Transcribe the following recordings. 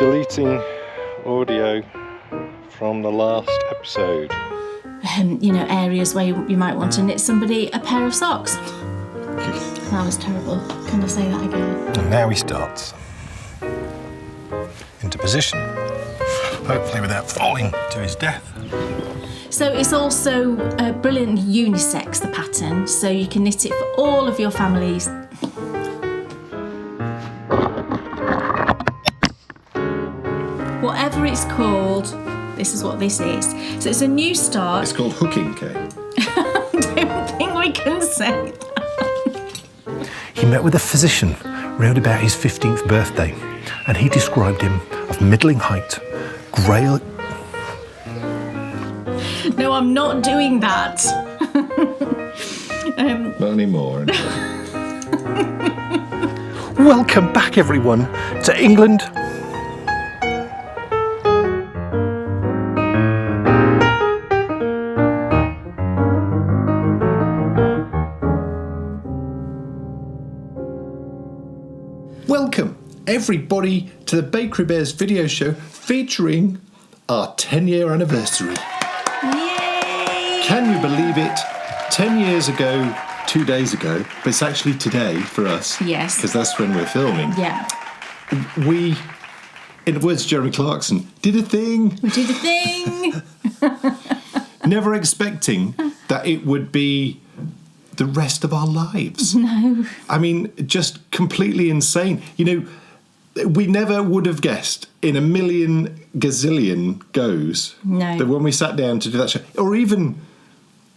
deleting audio from the last episode. Areas where you might want to knit somebody a pair of socks. That was terrible. Can I say that again? And now he starts. Into position. Hopefully without falling to his death. So it's also brilliant unisex, the pattern, so you can knit it for all of your families. Whatever it's called, this is what this is. So it's a new start. It's called hooking, Kay. I don't think we can say that. He met with a physician round about his 15th birthday, and he described him of middling height, grey... No, I'm not doing that. Not anymore. Welcome back, everyone, to England. Welcome, everybody, to the Bakery Bears video show featuring our 10-year anniversary. Yay! Can you believe it? 10 years ago, 2 days ago, but it's actually today for us. Yes. Because that's when we're filming. Yeah. We, in the words of Jeremy Clarkson, did a thing. We did a thing. Never expecting that it would be the rest of our lives. No. I mean, just completely insane. We never would have guessed in a million gazillion goes that when we sat down to do that show, or even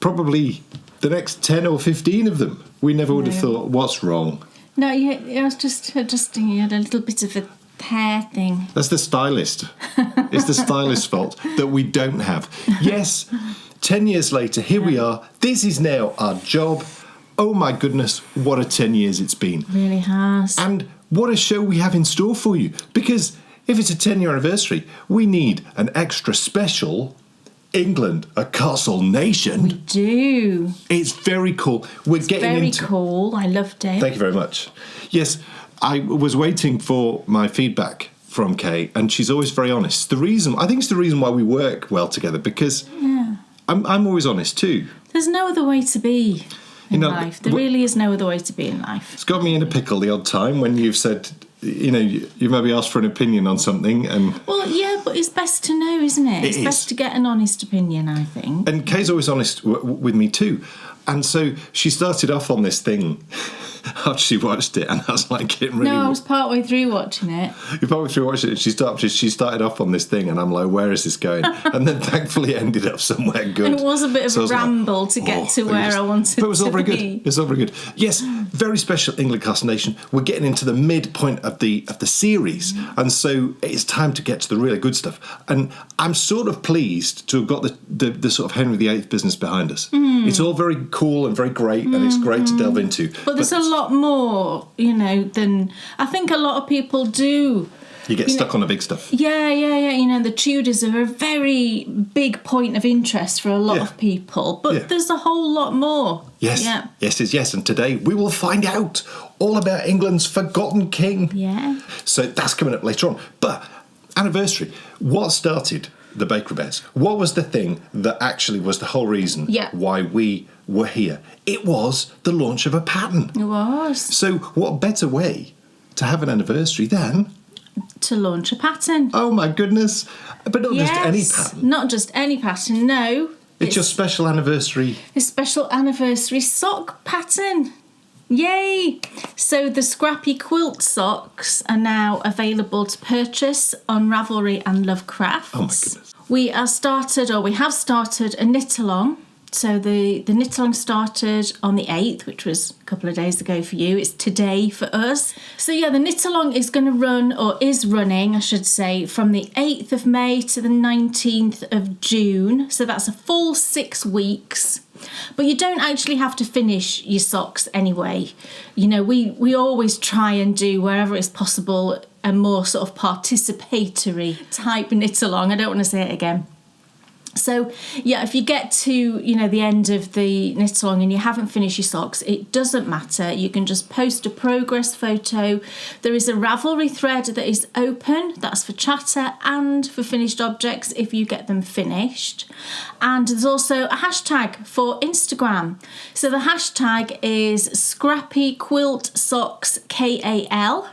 probably the next 10 or 15 of them, we never would have thought, what's wrong? No, it was just you had a little bit of a hair thing. That's the stylist. It's the stylist's fault that we don't have. Yes, 10 years later, here we are. This is now our job. Oh my goodness, what a 10 years it's been. It really has. And what a show we have in store for you. Because if it's a 10-year anniversary, we need an extra special England, a castle nation. We do. It's very cool. It's very cool. I loved it. Thank you very much. Yes, I was waiting for my feedback from Kay, and she's always very honest. I think it's the reason why we work well together, because I'm always honest too. There's no other way to be in life. There really is no other way to be in life. It's got me in a pickle the odd time when you've said, you maybe asked for an opinion on something, and... Well, yeah, but it's best to know, isn't it? It's best to get an honest opinion, I think. And Kay's always honest with me too. And so she started off on this thing after she watched it, and I was like, getting really... No, I was partway through watching it. You're partway through watching it, and she started off on this thing, and I'm like, where is this going? And then thankfully it ended up somewhere good. And it was a bit of a ramble to get to where I wanted to be. But it was all very good. It was all very good. Yes, very special England Castle Nation. We're getting into the midpoint of the series, and so it's time to get to the really good stuff. And I'm sort of pleased to have got the sort of Henry VIII business behind us. It's all very cool and very great, and it's great to delve into. But there's a lot more, than I think a lot of people do. You get stuck on the big stuff. Yeah. The Tudors are a very big point of interest for a lot of people, but there's a whole lot more. Yes. Yeah. Yes. And today we will find out all about England's forgotten king. Yeah. So that's coming up later on. But anniversary, what started the Bakery Bears? What was the thing that actually was the whole reason why we were here? It was the launch of a pattern. It was. So what better way to have an anniversary than... to launch a pattern. Oh my goodness. But not just any pattern. Not just any pattern, no. It's your special anniversary. A special anniversary sock pattern. Yay! So the scrappy quilt socks are now available to purchase on Ravelry and Lovecraft. Oh my goodness. We have started a knit-along. So the knit-along started on the 8th, which was a couple of days ago for you. It's today for us. So yeah, the knit-along is going to run, or is running, I should say, from the 8th of May to the 19th of June. So that's a full 6 weeks. But you don't actually have to finish your socks anyway. We always try and do, wherever it's possible, a more sort of participatory type knit-along. I don't want to say it again. So yeah, if you get to, the end of the knit along and you haven't finished your socks, it doesn't matter. You can just post a progress photo. There is a Ravelry thread that is open. That's for chatter and for finished objects if you get them finished. And there's also a hashtag for Instagram. So the hashtag is Scrappy Quilt Socks KAL.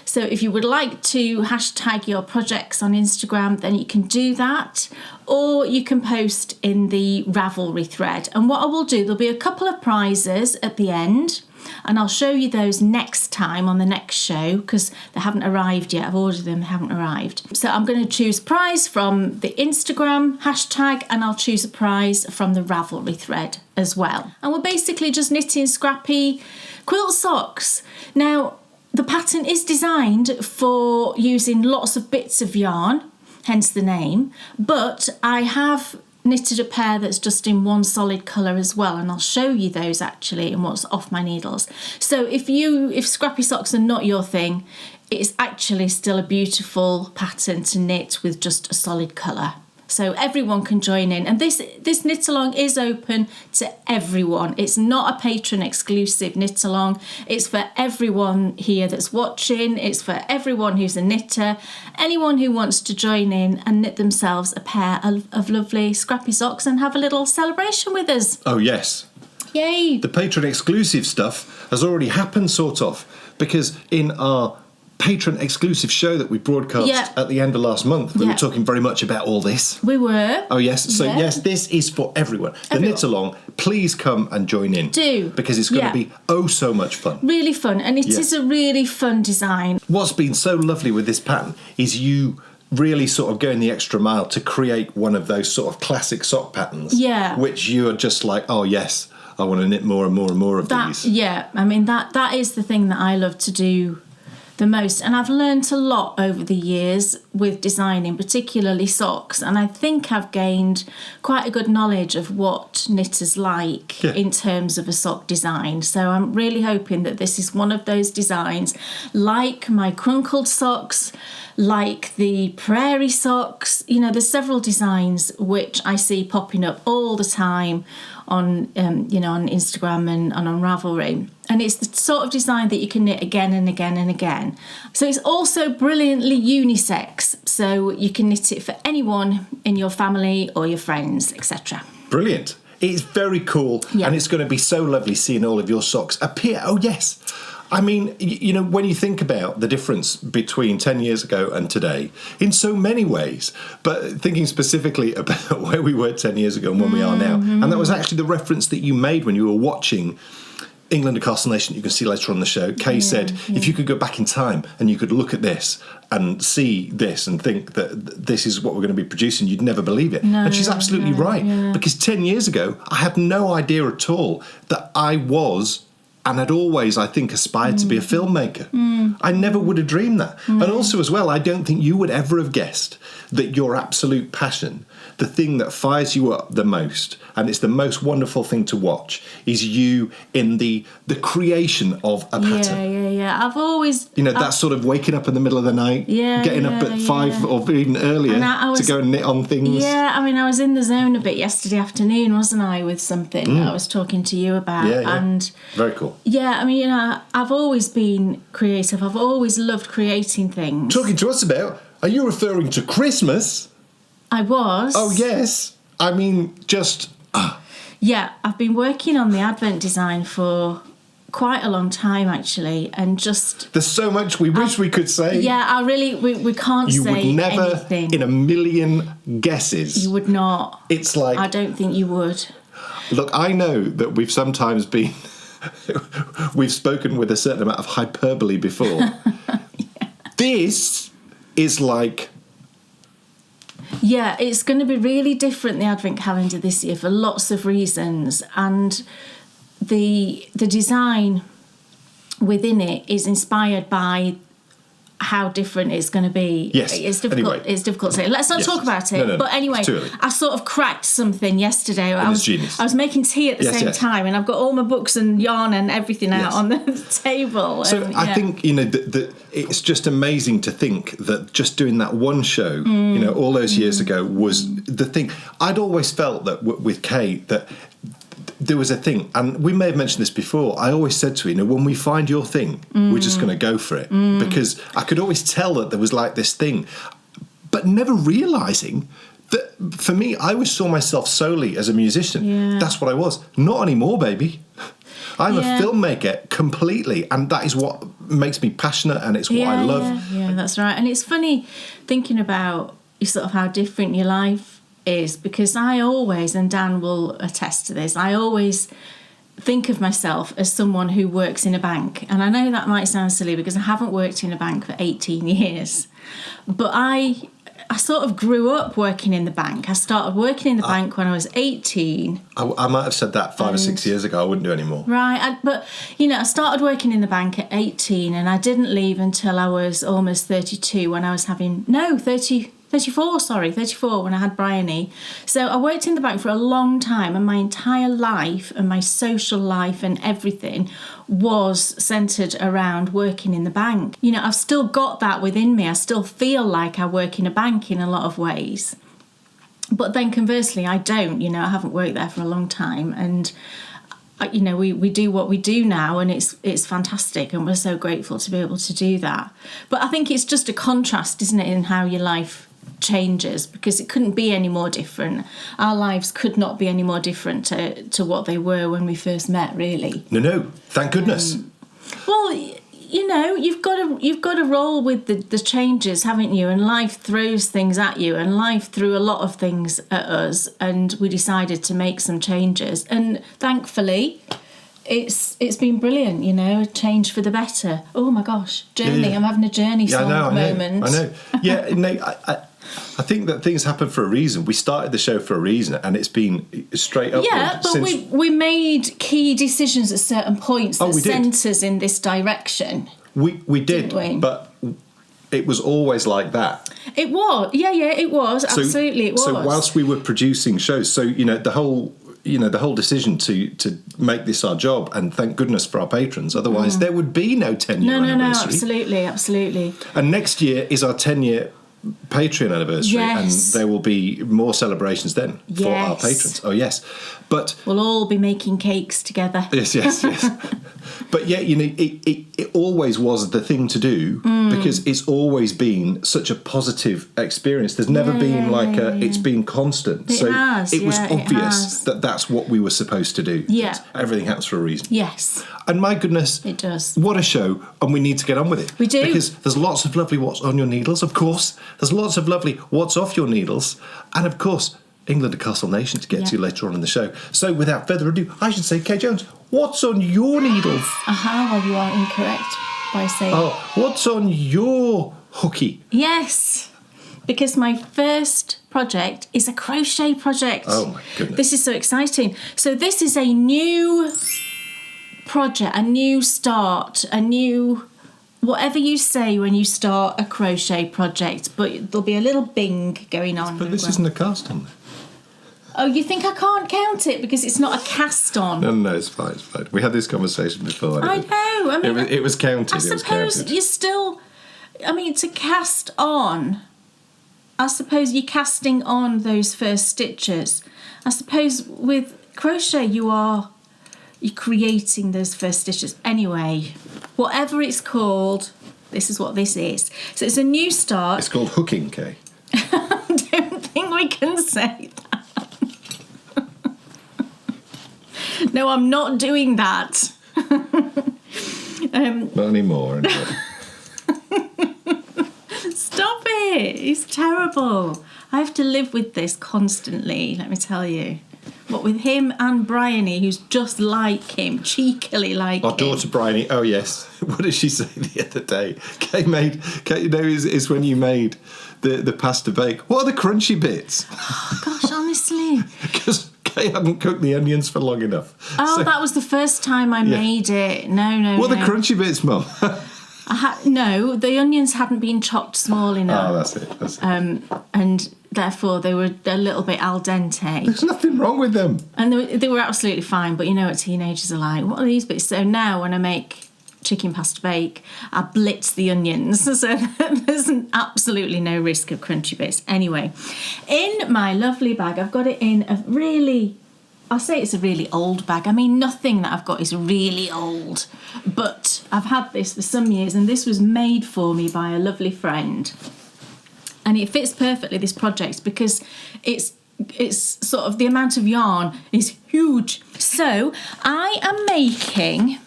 So if you would like to hashtag your projects on Instagram, then you can do that, or you can post in the Ravelry thread. And what I will do, there'll be a couple of prizes at the end, and I'll show you those next time on the next show, because they haven't arrived yet. I've ordered them, they haven't arrived. So I'm going to choose a prize from the Instagram hashtag, and I'll choose a prize from the Ravelry thread as well. And we're basically just knitting scrappy quilt socks. Now, the pattern is designed for using lots of bits of yarn, hence the name, but I have knitted a pair that's just in one solid colour as well, and I'll show you those actually and what's off my needles. So if scrappy socks are not your thing, it's actually still a beautiful pattern to knit with just a solid colour. So everyone can join in, and this knit along is open to everyone. It's not a patron exclusive knit along. It's for everyone here that's watching. It's for everyone who's a knitter, anyone who wants to join in and knit themselves a pair of lovely scrappy socks and have a little celebration with us. Oh yes, yay! The patron exclusive stuff has already happened, sort of, because in our patron exclusive show that we broadcast at the end of last month, we were talking very much about all this. We were. Oh yes, so yes, this is for everyone. The knit along, please come and join in. Do. Because it's going to be oh so much fun. Really fun, and it is a really fun design. What's been so lovely with this pattern is you really sort of going the extra mile to create one of those sort of classic sock patterns. Yeah. Which you are just like, oh yes, I want to knit more and more and more of these. Yeah, I mean that is the thing that I love to do the most, and I've learned a lot over the years with designing, particularly socks, and I think I've gained quite a good knowledge of what knitters like in terms of a sock design. So I'm really hoping that this is one of those designs, like my crunkled socks, like the prairie socks. There's several designs which I see popping up all the time on on Instagram and on Ravelry, and it's the sort of design that you can knit again and again and again. So it's also brilliantly unisex, so you can knit it for anyone in your family or your friends, etc. Brilliant. It's very cool, and it's going to be so lovely seeing all of your socks appear. Oh yes, I mean, when you think about the difference between 10 years ago and today, in so many ways, but thinking specifically about where we were 10 years ago and where we are now, and that was actually the reference that you made when you were watching England and Castle Nation, you can see later on the show. Kay said, if you could go back in time and you could look at this and see this and think that this is what we're going to be producing, you'd never believe it. And she's absolutely right, because 10 years ago, I had no idea at all that I was and had always, I think, aspired to be a filmmaker. I never would have dreamed that. And also, as well, I don't think you would ever have guessed that your absolute passion, the thing that fires you up the most, and it's the most wonderful thing to watch, is you in the creation of a pattern. Yeah. I've always... that sort of waking up in the middle of the night, getting up at 5 or even earlier to go and knit on things. Yeah, I mean, I was in the zone a bit yesterday afternoon, wasn't I, with something that I was talking to you about. And very cool. Yeah, I mean, I've always been creative. I've always loved creating things. Talking to us about, are you referring to Christmas? I was. Oh, yes. I mean, just... Yeah, I've been working on the Advent design for quite a long time, actually, and just... There's so much we wish we could say. Yeah, I really... We can't you say would never, anything. In a million guesses... You would not. It's like... I don't think you would. Look, I know that we've sometimes been... we've spoken with a certain amount of hyperbole before. This is like... Yeah, it's going to be really different, the Advent calendar this year, for lots of reasons. And the design within it is inspired by how different it's going to be. Yes. It's difficult. Anyway. It's difficult to say. Let's not talk about it. No. But anyway, It's too early. I sort of cracked something yesterday. I was genius. I was making tea at the same time, and I've got all my books and yarn and everything out on the table. So and, I think, you know, that it's just amazing to think that just doing that one show, you know, all those years ago was the thing. I'd always felt that with Kate that there was a thing, and we may have mentioned this before. I always said to her, you know, when we find your thing, we're just going to go for it, because I could always tell that there was like this thing, but never realising that for me, I always saw myself solely as a musician. Yeah. That's what I was. Not anymore, baby. I'm a filmmaker completely, and that is what makes me passionate, and it's what I love. Yeah, that's right. And it's funny thinking about sort of how different your life is, because I always, and Dan will attest to this, I always think of myself as someone who works in a bank. And I know that might sound silly because I haven't worked in a bank for 18 years, but I sort of grew up working in the bank. I started working in the bank when I was 18. I might have said that 5 or 6 years ago. I wouldn't do anymore. Right, but, you know, I started working in the bank at 18, and I didn't leave until I was almost 32 when I was having... No, 34 when I had Bryony. So I worked in the bank for a long time, and my entire life and my social life and everything was centred around working in the bank. You know, I've still got that within me. I still feel like I work in a bank in a lot of ways. But then conversely, I don't. You know, I haven't worked there for a long time, and you know, we do what we do now, and it's fantastic, and we're so grateful to be able to do that. But I think it's just a contrast, isn't it, in how your life changes, because it couldn't be any more different. Our lives could not be any more different to what they were when we first met, really. No, thank goodness. Well, you know, you've got to roll with the changes, haven't you? And life throws things at you, and life threw a lot of things at us, and we decided to make some changes, and thankfully it's been brilliant, you know, a change for the better. Oh my gosh, journey. Yeah. I'm having a journey song moment. I know. Yeah, no, I think that things happen for a reason. We started the show for a reason, and it's been straight up. Yeah, but we made key decisions at certain points that sent us in this direction. We did, but it was always like that. It was, it was, absolutely, it was. So whilst we were producing shows, so you know the whole decision to make this our job, and thank goodness for our patrons. Otherwise, there would be no 10-year anniversary. No, absolutely. And next year is our 10-year Patreon anniversary, and there will be more celebrations then for our patrons. Oh yes, but we'll all be making cakes together. Yes. But yeah, you know, it always was the thing to do, because it's always been such a positive experience. There's never been it's been constant. It was obvious that that's what we were supposed to do. Yeah, everything happens for a reason. Yes. And my goodness, it does. What a show, and we need to get on with it. We do. Because there's lots of lovely what's on your needles, of course. There's lots of lovely what's off your needles, and of course, England and Castle Nation to get to later on in the show. So without further ado, I should say, Kate Jones, what's on your needles? Well, you are incorrect by saying... what's on your hooky? Yes, because my first project is a crochet project. Oh my goodness. This is so exciting. So this is a new project, a new start, a new... Whatever you say when you start a crochet project, but there'll be a little bing going on. But this isn't a cast on. Oh, you think I can't count it because it's not a cast on? No, it's fine. We had this conversation before. I know. I mean, it was counted. I suppose you're still... I mean, to cast on, I suppose you're casting on those first stitches. I suppose with crochet you're creating those first stitches. Anyway, whatever it's called, this is what this is. So it's a new start. It's called hooking, Kay. I don't think we can say that. No, I'm not doing that. Not anymore. Stop it. It's terrible. I have to live with this constantly, let me tell you. What with him and Bryony, who's just like him, cheekily like him. Our daughter Bryony, oh yes. What did she say the other day? Kate, you know, is when you made the pasta bake. What are the crunchy bits? Oh, gosh, honestly. Because Kate hadn't cooked the onions for long enough. Oh, so, that was the first time I made it. No. What are the crunchy bits, Mum? No, the onions hadn't been chopped small enough. Oh, that's it. And therefore they were a little bit al dente. There's nothing wrong with them. And they were absolutely fine, but you know what teenagers are like. What are these bits? So now when I make chicken pasta bake, I blitz the onions, so there's absolutely no risk of crunchy bits. Anyway, in my lovely bag, I've got it in a really... I'll say it's a really old bag. I mean, nothing that I've got is really old, but I've had this for some years, and this was made for me by a lovely friend. And it fits perfectly, this project, because it's sort of, the amount of yarn is huge. So I am making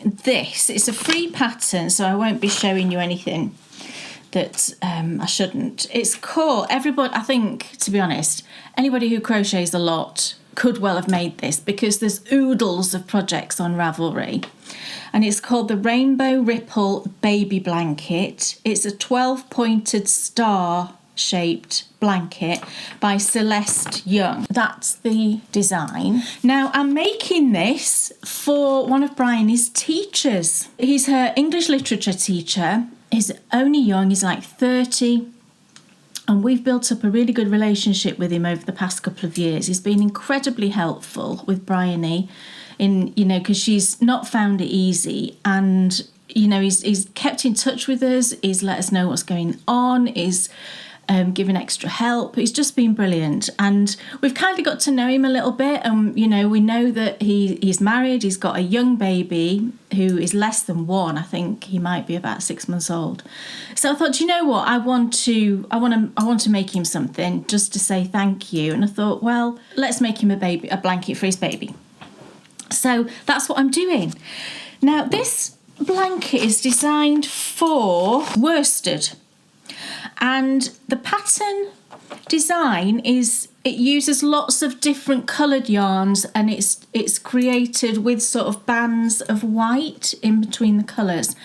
this. It's a free pattern, so I won't be showing you anything that I shouldn't. It's called, everybody, I think, to be honest, anybody who crochets a lot could well have made this, because there's oodles of projects on Ravelry. And it's called the Rainbow Ripple Baby Blanket. It's a 12-pointed star-shaped blanket by Celeste Young. That's the design. Now, I'm making this for one of Bryony's teachers. He's her English literature teacher. He's only young, he's like 30. And we've built up a really good relationship with him over the past couple of years. He's been incredibly helpful with Bryony, because she's not found it easy. And, he's kept in touch with us. He's let us know what's going on. He's given extra help. He's just been brilliant. And we've kind of got to know him a little bit. And, we know that he's married. He's got a young baby who is less than 1. I think he might be about 6 months old. So I thought, do you know what? I want to make him something just to say thank you. And I thought, well, let's make him a blanket for his baby. So that's what I'm doing. Now, this blanket is designed for worsted. And the pattern design is, it uses lots of different coloured yarns, and it's created with sort of bands of white in between the colours.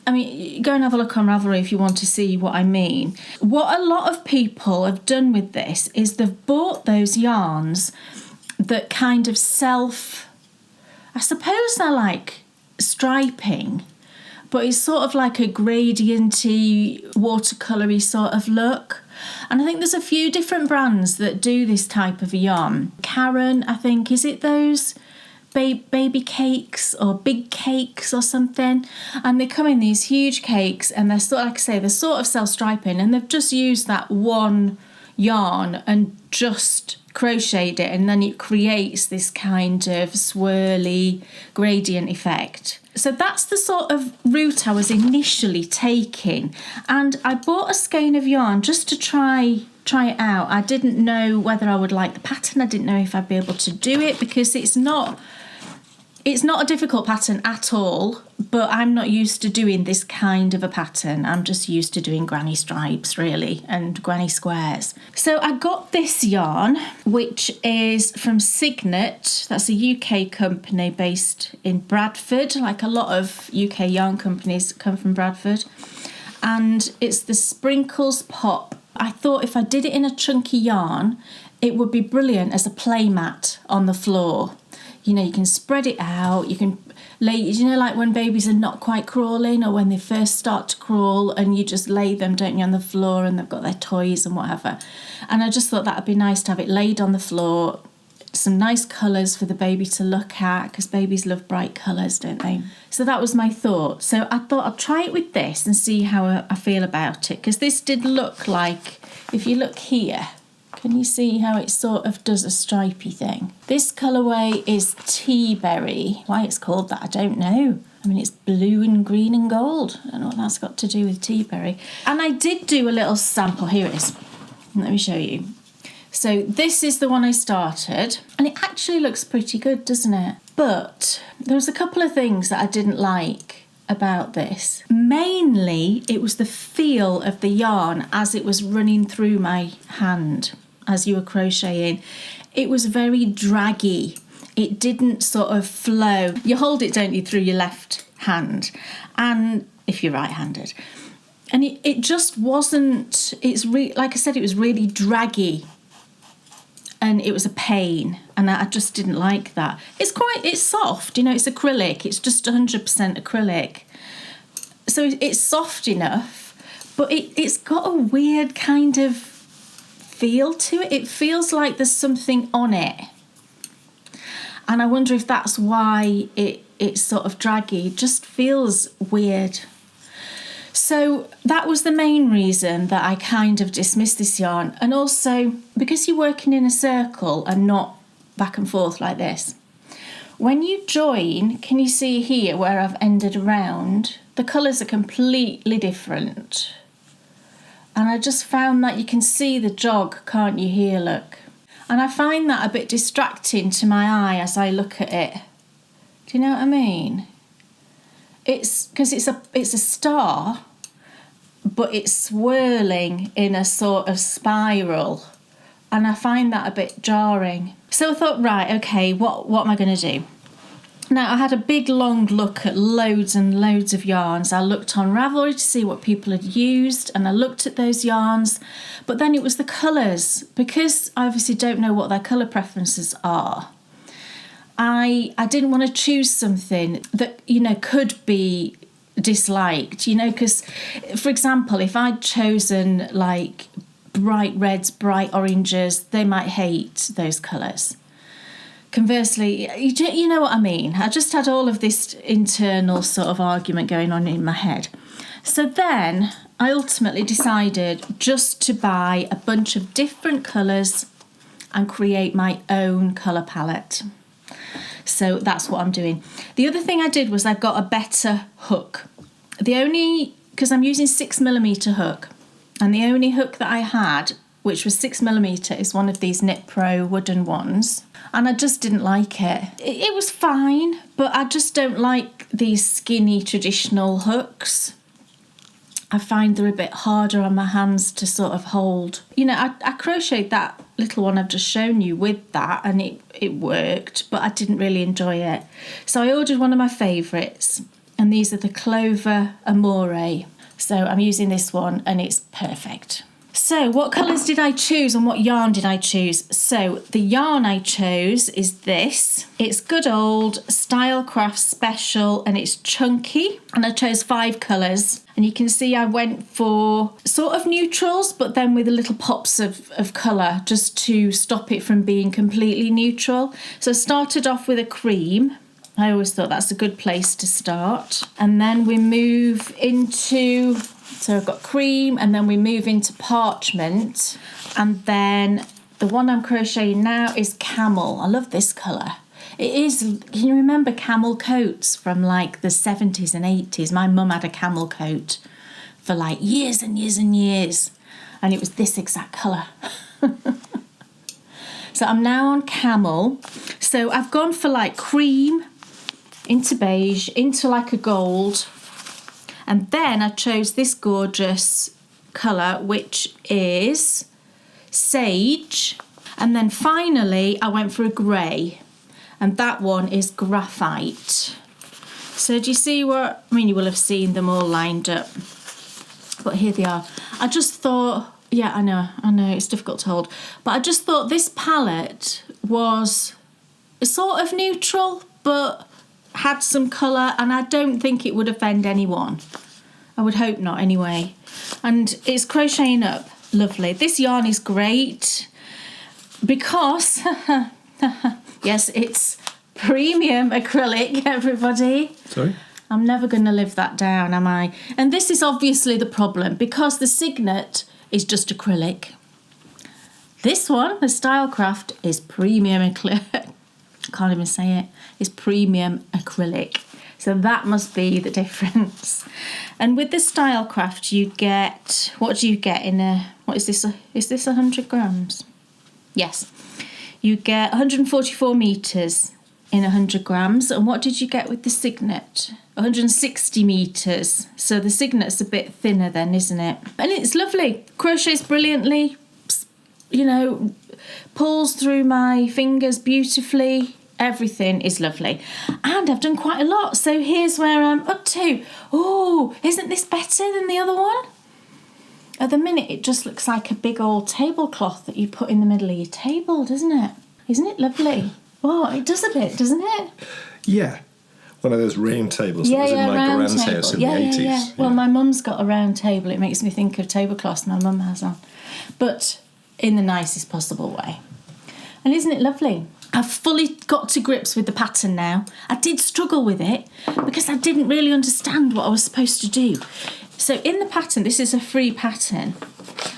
I mean, go and have a look on Ravelry if you want to see what I mean. What a lot of people have done with this is they've bought those yarns that kind of I suppose they're like striping, but it's sort of like a gradienty, watercolory sort of look. And I think there's a few different brands that do this type of yarn. Karen, I think, is it those baby cakes or big cakes or something? And they come in these huge cakes, and they're sort of, like I say, they're sort of self-striping, and they've just used that one yarn and just crocheted it, and then it creates this kind of swirly gradient effect. So that's the sort of route I was initially taking, and I bought a skein of yarn just to try it out. I didn't know whether I would like the pattern. I didn't know if I'd be able to do it, because it's not a difficult pattern at all, but I'm not used to doing this kind of a pattern. I'm just used to doing granny stripes, really, and granny squares. So I got this yarn, which is from Signet. That's a UK company based in Bradford. Like a lot of UK yarn companies come from Bradford. And it's the Sprinkles Pop. I thought if I did it in a chunky yarn, it would be brilliant as a play mat on the floor. You can spread it out, you can lay, like when babies are not quite crawling, or when they first start to crawl, and you just lay them, don't you, on the floor, and they've got their toys and whatever. And I just thought that would be nice to have it laid on the floor, some nice colours for the baby to look at, because babies love bright colours, don't they? So that was my thought. So I thought I'd try it with this and see how I feel about it, because this did look like, if you look here, can you see how it sort of does a stripy thing? This colourway is Tea Berry. Why it's called that, I don't know. I mean, it's blue and green and gold. I don't know what that's got to do with Tea Berry. And I did do a little sample. Here it is. Let me show you. So this is the one I started. And it actually looks pretty good, doesn't it? But there was a couple of things that I didn't like about this. Mainly, it was the feel of the yarn as it was running through my hand as you were crocheting. It was very draggy. It didn't sort of flow. You hold it, don't you, through your left hand, and if you're right-handed. And it just wasn't, like I said, it was really draggy. And it was a pain, and I just didn't like that. It's soft, it's acrylic. It's just 100% acrylic. so it's soft enough, but it's got a weird kind of feel to it. It feels like there's something on it. And I wonder if that's why it's sort of draggy. It just feels weird. So that was the main reason that I kind of dismissed this yarn. And also, because you're working in a circle and not back and forth like this, when you join, can you see here where I've ended around? The colours are completely different. And I just found that you can see the jog, can't you, here, look? And I find that a bit distracting to my eye as I look at it. Do you know what I mean? It's because it's a star, but it's swirling in a sort of spiral, and I find that a bit jarring. So I thought, right, okay, what am I going to do? Now, I had a big long look at loads and loads of yarns. I looked on Ravelry to see what people had used, and I looked at those yarns, but then it was the colours. Because I obviously don't know what their colour preferences are, I didn't want to choose something that, you know, could be disliked, you know, because, for example, if I'd chosen like bright reds, bright oranges, they might hate those colours. Conversely, you know what I mean? I just had all of this internal sort of argument going on in my head. So then I ultimately decided just to buy a bunch of different colours and create my own colour palette. So that's what I'm doing. The other thing I did was I got a better hook. Because I'm using 6mm hook, and the only hook that I had, which was 6mm, is one of these Knit Pro wooden ones, and I just didn't like it. It was fine, but I just don't like these skinny traditional hooks. I find they're a bit harder on my hands to sort of hold. You know, I crocheted that little one I've just shown you with that, and it worked, but I didn't really enjoy it. So I ordered one of my favourites, and these are the Clover Amore. So I'm using this one, and it's perfect. So what colours did I choose and what yarn did I choose? So the yarn I chose is this. It's good old Stylecraft Special, and it's chunky, and I chose 5 colours. And you can see I went for sort of neutrals, but then with a little pops of colour just to stop it from being completely neutral. So I started off with a cream. I always thought that's a good place to start. And then we move into... So I've got cream, and then we move into parchment, and then the one I'm crocheting now is camel. I love this colour. It is, can you remember camel coats from like the 70s and 80s? My mum had a camel coat for like years and years and years, and it was this exact colour. So I'm now on camel. So I've gone for like cream, into beige, into like a gold. And then I chose this gorgeous colour, which is sage. And then finally, I went for a grey. And that one is graphite. So do you see what... I mean, you will have seen them all lined up. But here they are. I just thought... Yeah, I know, it's difficult to hold. But I just thought this palette was sort of neutral, but... had some colour, and I don't think it would offend anyone. I would hope not anyway. And it's crocheting up lovely. This yarn is great because yes, it's premium acrylic, everybody. Sorry? I'm never going to live that down, am I? And this is obviously the problem, because the Signet is just acrylic. This one, the Stylecraft, is premium acrylic. Can't even say it. It's premium acrylic. So that must be the difference. And with the Stylecraft, you get... What do you get in a... What is this? Is this 100 grams? Yes. You get 144 metres in 100 grams. And what did you get with the Signet? 160 metres. So the Signet's a bit thinner then, isn't it? And it's lovely. Crochets brilliantly. You know, pulls through my fingers beautifully. Everything is lovely. And I've done quite a lot. So here's where I'm up to. Oh, isn't this better than the other one? At the minute, it just looks like a big old tablecloth that you put in the middle of your table, doesn't it? Isn't it lovely? Oh, it does a bit, doesn't it? Yeah. One of those round tables that was in my round grand's table. house in the 80s. Yeah. Well, my mum's got a round table. It makes me think of tablecloths my mum has on. But in the nicest possible way. And isn't it lovely? I've fully got to grips with the pattern now. I did struggle with it because I didn't really understand what I was supposed to do. So in the pattern, this is a free pattern.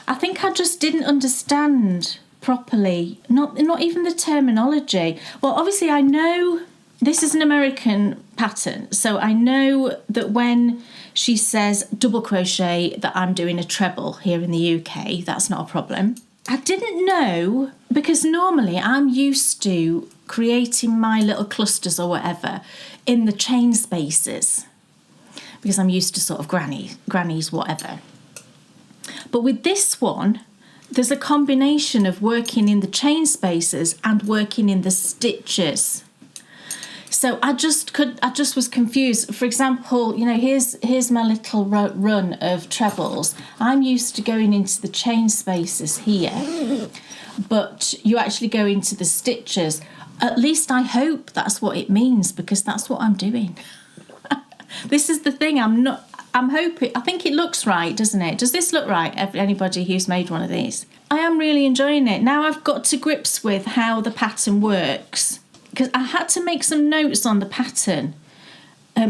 I think I just didn't understand properly, not even the terminology. Well, obviously I know this is an American pattern, so I know that when she says double crochet that I'm doing a treble here in the UK, that's not a problem. I didn't know, because normally I'm used to creating my little clusters or whatever in the chain spaces, because I'm used to sort of grannies, whatever. But with this one, there's a combination of working in the chain spaces and working in the stitches. So I just was confused. For example, here's my little run of trebles. I'm used to going into the chain spaces here, but you actually go into the stitches. At least I hope that's what it means, because that's what I'm doing. This is the thing. I'm hoping. I think it looks right, doesn't it? Does this look right? Anybody who's made one of these? I am really enjoying it. Now I've got to grips with how the pattern works, because I had to make some notes on the pattern,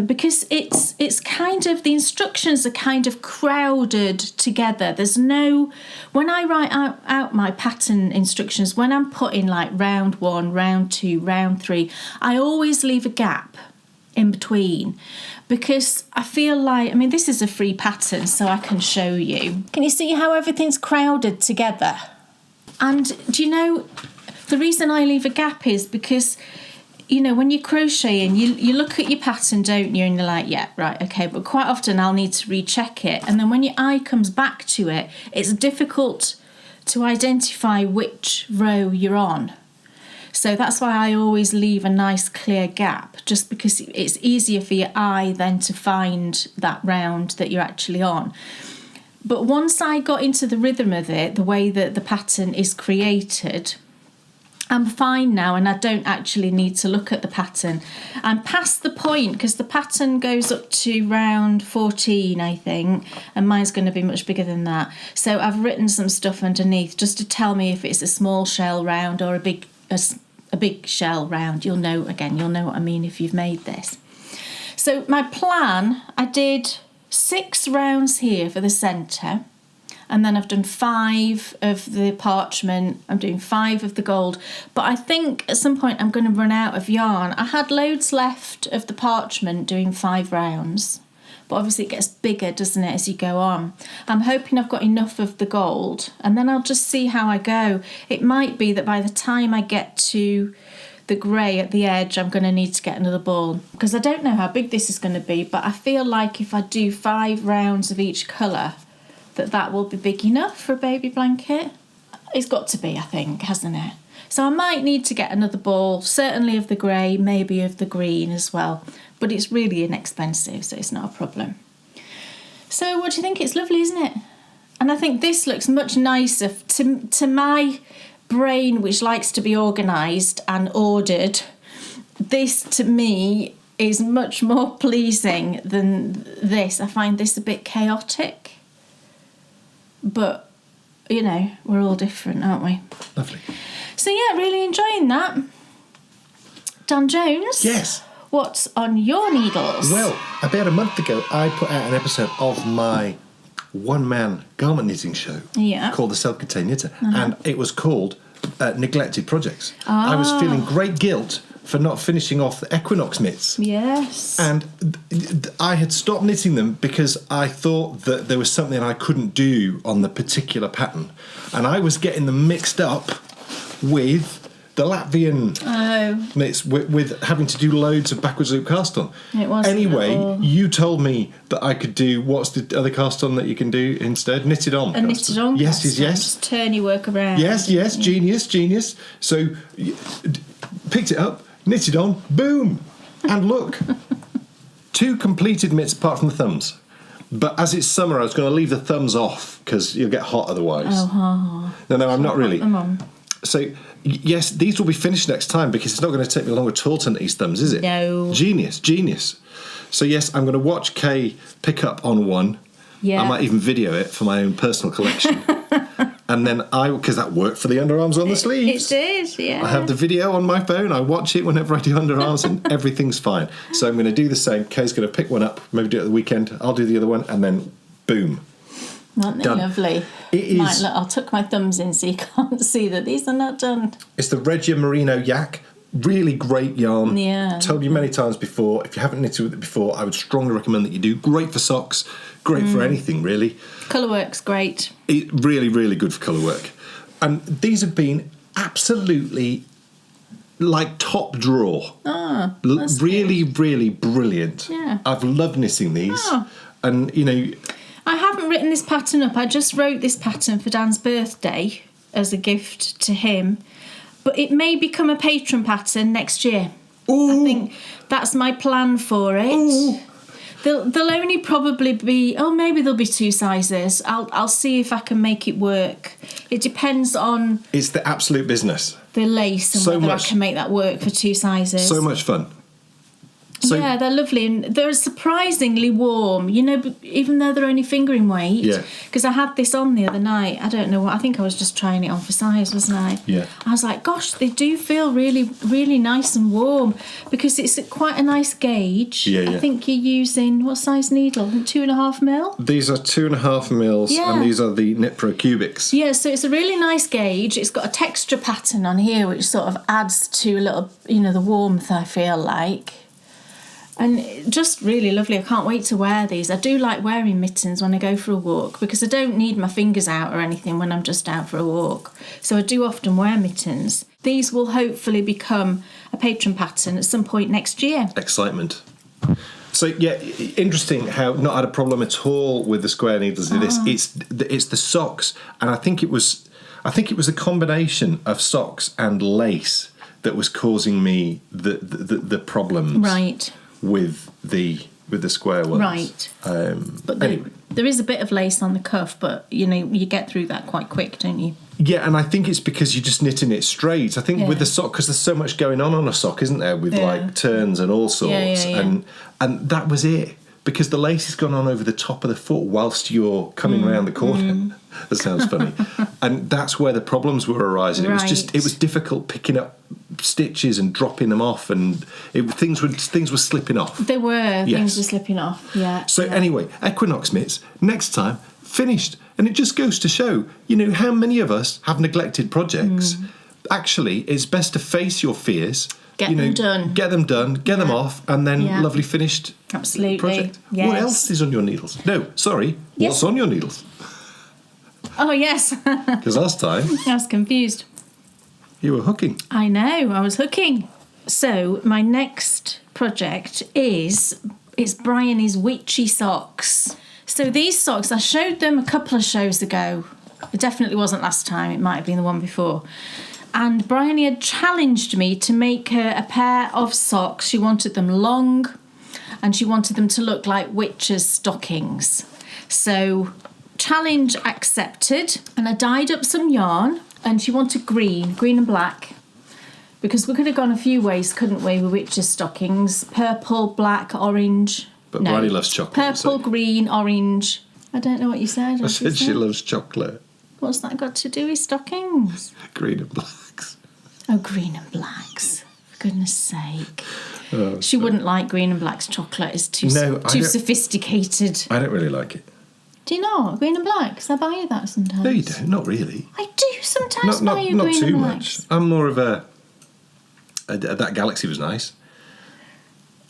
because it's kind of, the instructions are kind of crowded together. There's no, when I write out my pattern instructions, when I'm putting like round 1, round 2, round 3, I always leave a gap in between, because I feel like, this is a free pattern, so I can show you. Can you see how everything's crowded together? And do you know, the reason I leave a gap is because, when you're crocheting, you look at your pattern, don't you? And you're like, yeah, right, okay. But quite often I'll need to recheck it. And then when your eye comes back to it, it's difficult to identify which row you're on. So that's why I always leave a nice clear gap, just because it's easier for your eye then to find that round that you're actually on. But once I got into the rhythm of it, the way that the pattern is created, I'm fine now, and I don't actually need to look at the pattern. I'm past the point, because the pattern goes up to round 14, I think, and mine's going to be much bigger than that. So I've written some stuff underneath just to tell me if it's a small shell round or a big shell round. You'll know what I mean if you've made this. So my plan, I did 6 rounds here for the centre, and then I've done 5 of the parchment, I'm doing 5 of the gold, but I think at some point I'm going to run out of yarn. I had loads left of the parchment doing 5 rounds, but obviously it gets bigger, doesn't it, as you go on. I'm hoping I've got enough of the gold, and then I'll just see how I go. It might be that by the time I get to the grey at the edge, I'm going to need to get another ball, because I don't know how big this is going to be, but I feel like if I do 5 rounds of each colour, that will be big enough for a baby blanket. It's got to be, I think, hasn't it? So I might need to get another ball, certainly of the grey, maybe of the green as well, but it's really inexpensive, so it's not a problem. So what do you think? It's lovely, isn't it? And I think this looks much nicer to my brain, which likes to be organised and ordered. This, to me, is much more pleasing than this. I find this a bit chaotic. But, we're all different, aren't we? Lovely. So, yeah, really enjoying that. Dan Jones? Yes. What's on your needles? Well, about a month ago, I put out an episode of my one-man garment knitting show called The Self-Contained Knitter, and it was called Neglected Projects. I was feeling great guilt for not finishing off the Equinox Mitts. Yes. And I had stopped knitting them because I thought that there was something I couldn't do on the particular pattern. And I was getting them mixed up with the Latvian mitts, with having to do loads of backwards loop cast on. It wasn't anyway, you told me that I could do, what's the other cast on that you can do instead? Knitted on. A knitted on. Yes. Just turn your work around. Yes, genius. So picked it up, knitted on, boom, and look, 2 completed mitts apart from the thumbs. But as it's summer, I was going to leave the thumbs off because you'll get hot otherwise. Oh. No, I'm not really. Them on. So yes, these will be finished next time because it's not going to take me long at all to knit these thumbs, is it? No. Genius. So yes, I'm going to watch Kay pick up on one. Yeah. I might even video it for my own personal collection. And then because that worked for the underarms on the sleeves. It did, yeah. I have the video on my phone. I watch it whenever I do underarms and everything's fine. So I'm going to do the same. Kay's going to pick one up, maybe do it at the weekend. I'll do the other one and then boom. Aren't they done. Lovely? It is. Look, I'll tuck my thumbs in so you can't see that these are not done. It's the Regia Merino Yak. Really great yarn. Yeah. Told you many times before, if you haven't knitted with it before, I would strongly recommend that you do. Great for socks. Great for anything, really. Colourwork's great. Really, really good for colour work. And these have been absolutely like top drawer. Oh, really, really brilliant. Yeah. I've loved knitting these. Oh. And, you know... I haven't written this pattern up. I just wrote this pattern for Dan's birthday as a gift to him. But it may become a patron pattern next year. Ooh. I think that's my plan for it. Ooh. There'll only probably be, maybe there'll be 2 sizes. I'll see if I can make it work. It depends on It's the absolute business. the lace and So whether much. I can make that work for 2 sizes. So much fun. So, yeah, they're lovely and they're surprisingly warm, you know, even though they're only fingering weight. Yeah. Because I had this on the other night. I don't know what, I think I was just trying it on for size, wasn't I? Yeah. I was like, gosh, they do feel really, really nice and warm because it's at quite a nice gauge. Yeah. I think you're using, what size needle? 2.5 mil? These are 2.5 mils Yeah. and these are the Knit Pro Cubics. Yeah, so it's a really nice gauge. It's got a texture pattern on here which sort of adds to a little, you know, the warmth, I feel like. And just really lovely. I can't wait to wear these. I do like wearing mittens when I go for a walk because I don't need my fingers out or anything when I'm just out for a walk. So I do often wear mittens. These will hopefully become a patron pattern at some point next year. Excitement. So yeah, interesting how not had a problem at all with the square needles of this. It's the socks, and I think it was a combination of socks and lace that was causing me the problems. Right. With the square ones. Right. But anyway. there is a bit of lace on the cuff, but you know you get through that quite quick, don't you? Yeah, and I think it's because you're just knitting it straight. I think with Yeah. the sock, because there's so much going on a sock, isn't there? With like turns and all sorts, Yeah. and that was it. Because the lace has gone on over the top of the foot whilst you're coming round the corner. That sounds funny. And that's where the problems were arising. It was difficult picking up stitches and dropping them off, and things were slipping off. There were Yes. things were slipping off. Yeah. So anyway, Equinox Mitts, next time, finished. And it just goes to show, you know, how many of us have neglected projects. Actually, it's best to face your fears. Get you know, them done. Get them done, get them off, and then lovely finished Absolutely. project. Yes. What else is on your needles? No, sorry. Yes. What's on your needles? Oh yes. Because last time I was confused. you were hooking. I know, I was hooking. So my next project it's Bryony's Witchy Socks. So these socks, I showed them a couple of shows ago. It definitely wasn't last time, it might have been the one before. And Bryony had challenged me to make her a pair of socks. She wanted them long and she wanted them to look like witches' stockings. So challenge accepted, and I dyed up some yarn, and she wanted green and black, because we could have gone a few ways, couldn't we, with witches' stockings? Purple, black, orange. But Bryony loves chocolate. Purple, green, orange. I don't know what you said. I said she loves chocolate. What's that got to do with stockings? Green and blacks. Oh, green and blacks. For goodness sake. Oh, She wouldn't like green and blacks chocolate. It's too don't- sophisticated. I don't really like it. Do you not? Green and blacks? I buy you that sometimes. No, you don't. Not really. I do sometimes Not buy you not green too and much. blacks. I'm more of that Galaxy was nice.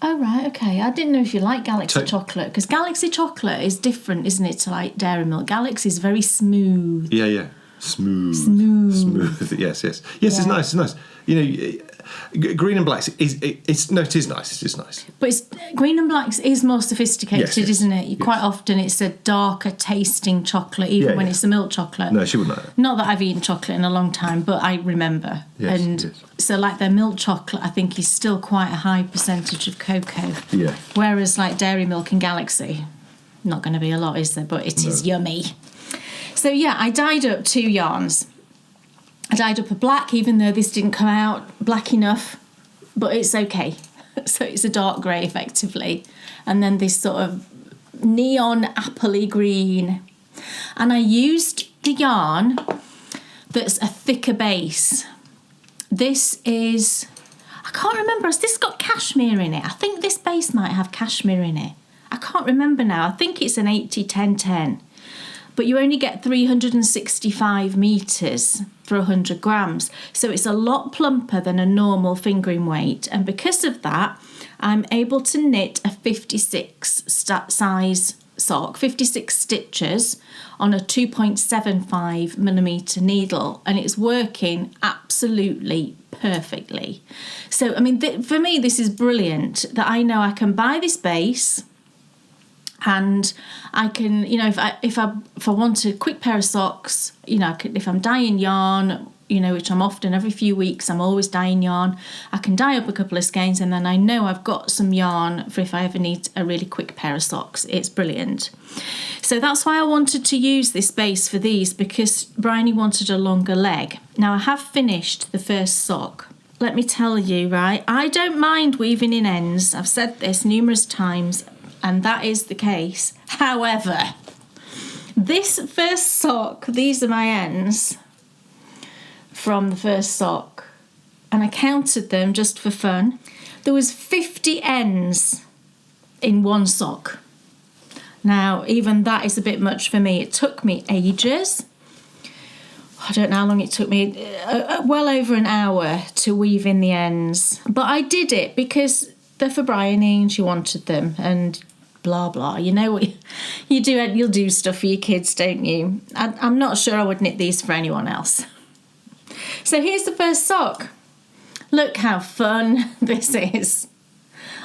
Oh, right, okay. I didn't know if you like Galaxy To- chocolate, because Galaxy chocolate is different, isn't it, to like Dairy Milk? Galaxy is very smooth. Yeah. Smooth. Yes. Yes, Yeah. it's nice. It's nice. You know, green and blacks it is nice. It is nice. But green and blacks is more sophisticated, Yes. isn't it? Yes. Quite often it's a darker tasting chocolate, even when it's a milk chocolate. No, she wouldn't like that. Not that I've eaten chocolate in a long time, but I remember. Yes, and yes. so like their milk chocolate, I think, is still quite a high percentage of cocoa. Yeah. Whereas like Dairy Milk and Galaxy, not going to be a lot, is there? But it is yummy. So yeah, I dyed up 2 yarns. I dyed up a black, even though this didn't come out black enough, but it's okay. So it's a dark grey effectively. And then this sort of neon appley green. And I used the yarn that's a thicker base. This is, I can't remember, has this got cashmere in it? I think this base might have cashmere in it. I can't remember now. I think it's an 80-10-10. But you only get 365 metres for 100 grams. So it's a lot plumper than a normal fingering weight. And because of that, I'm able to knit a 56 size sock, 56 stitches on a 2.75mm needle, and it's working absolutely perfectly. So I mean, for me this is brilliant that I know I can buy this base, and I can, you know, if I want a quick pair of socks, you know, if I'm dyeing yarn, you know, which I'm often, every few weeks I'm always dyeing yarn, I can dye up a couple of skeins, and then I know I've got some yarn for if I ever need a really quick pair of socks. It's brilliant. So that's why I wanted to use this base for these, because Bryony wanted a longer leg. Now I have finished the first sock. Let me tell you, right, I don't mind weaving in ends. I've said this numerous times, and that is the case. However, this first sock, these are my ends from the first sock, and I counted them just for fun. There was 50 ends in one sock. Now, even that is a bit much for me. It took me ages. I don't know how long it took me, well over an hour to weave in the ends. But I did it because they're for Bryony and she wanted them, and blah, blah. You know what you do, you'll do stuff for your kids, don't you? I'm not sure I would knit these for anyone else. So here's the first sock. Look how fun this is.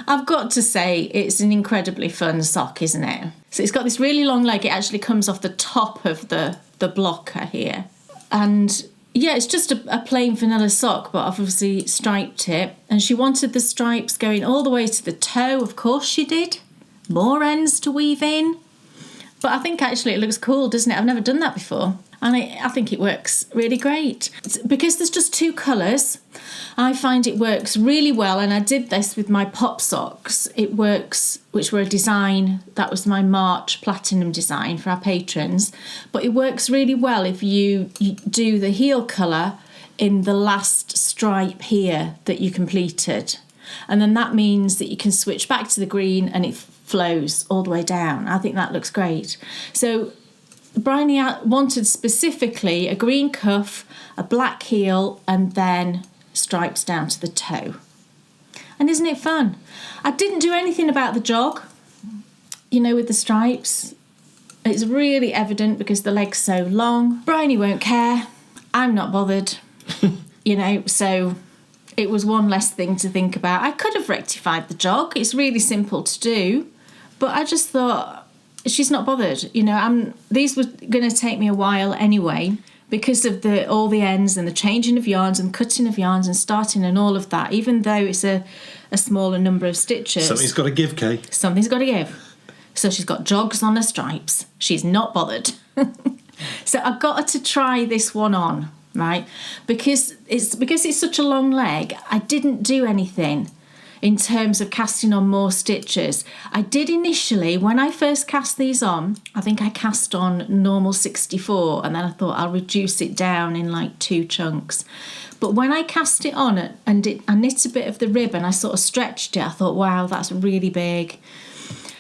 I've got to say, it's an incredibly fun sock, isn't it? So it's got this really long leg. It actually comes off the top of the blocker here. And yeah, it's just a plain vanilla sock, but I've obviously striped it. And she wanted the stripes going all the way to the toe. Of course she did. More ends to weave in. But I think actually it looks cool, doesn't it? I've never done that before. And I think it works really great. Because there's just two colours, I find it works really well. And I did this with my pop socks. It works, which were a design, that was my March Platinum design for our patrons. But it works really well if you do the heel colour in the last stripe here that you completed. And then that means that you can switch back to the green and it flows all the way down. I think that looks great. So Bryony wanted specifically a green cuff, a black heel, and then stripes down to the toe. And isn't it fun? I didn't do anything about the jog, you know, with the stripes. It's really evident because the leg's so long. Bryony won't care. I'm not bothered, you know, so it was one less thing to think about. I could have rectified the jog. It's really simple to do, but I just thought, she's not bothered, you know. These were going to take me a while anyway because of all the ends and the changing of yarns and cutting of yarns and starting and all of that. Even though it's a smaller number of stitches, Something's got to give, Kay. Something's got to give. So she's got jogs on her stripes. She's not bothered. So I got her to try this one on, right? Because it's such a long leg. I didn't do anything in terms of casting on more stitches. I did initially, when I first cast these on, I think I cast on normal 64, and then I thought I'll reduce it down in like 2 chunks. But when I cast it on and I knit a bit of the rib and I sort of stretched it, I thought, wow, that's really big.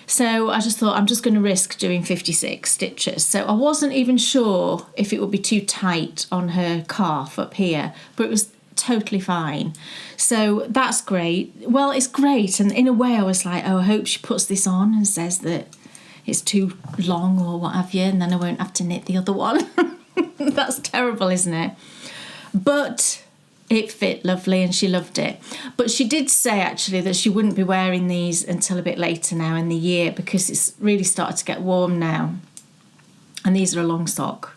So I just thought, I'm just going to risk doing 56 stitches. So I wasn't even sure if it would be too tight on her calf up here, but it was totally fine. So that's great. Well, it's great. And in a way I was like, oh, I hope she puts this on and says that it's too long or what have you, and then I won't have to knit the other one. That's terrible, isn't it? But it fit lovely and she loved it. But she did say actually that she wouldn't be wearing these until a bit later now in the year because it's really started to get warm now. And these are a long sock.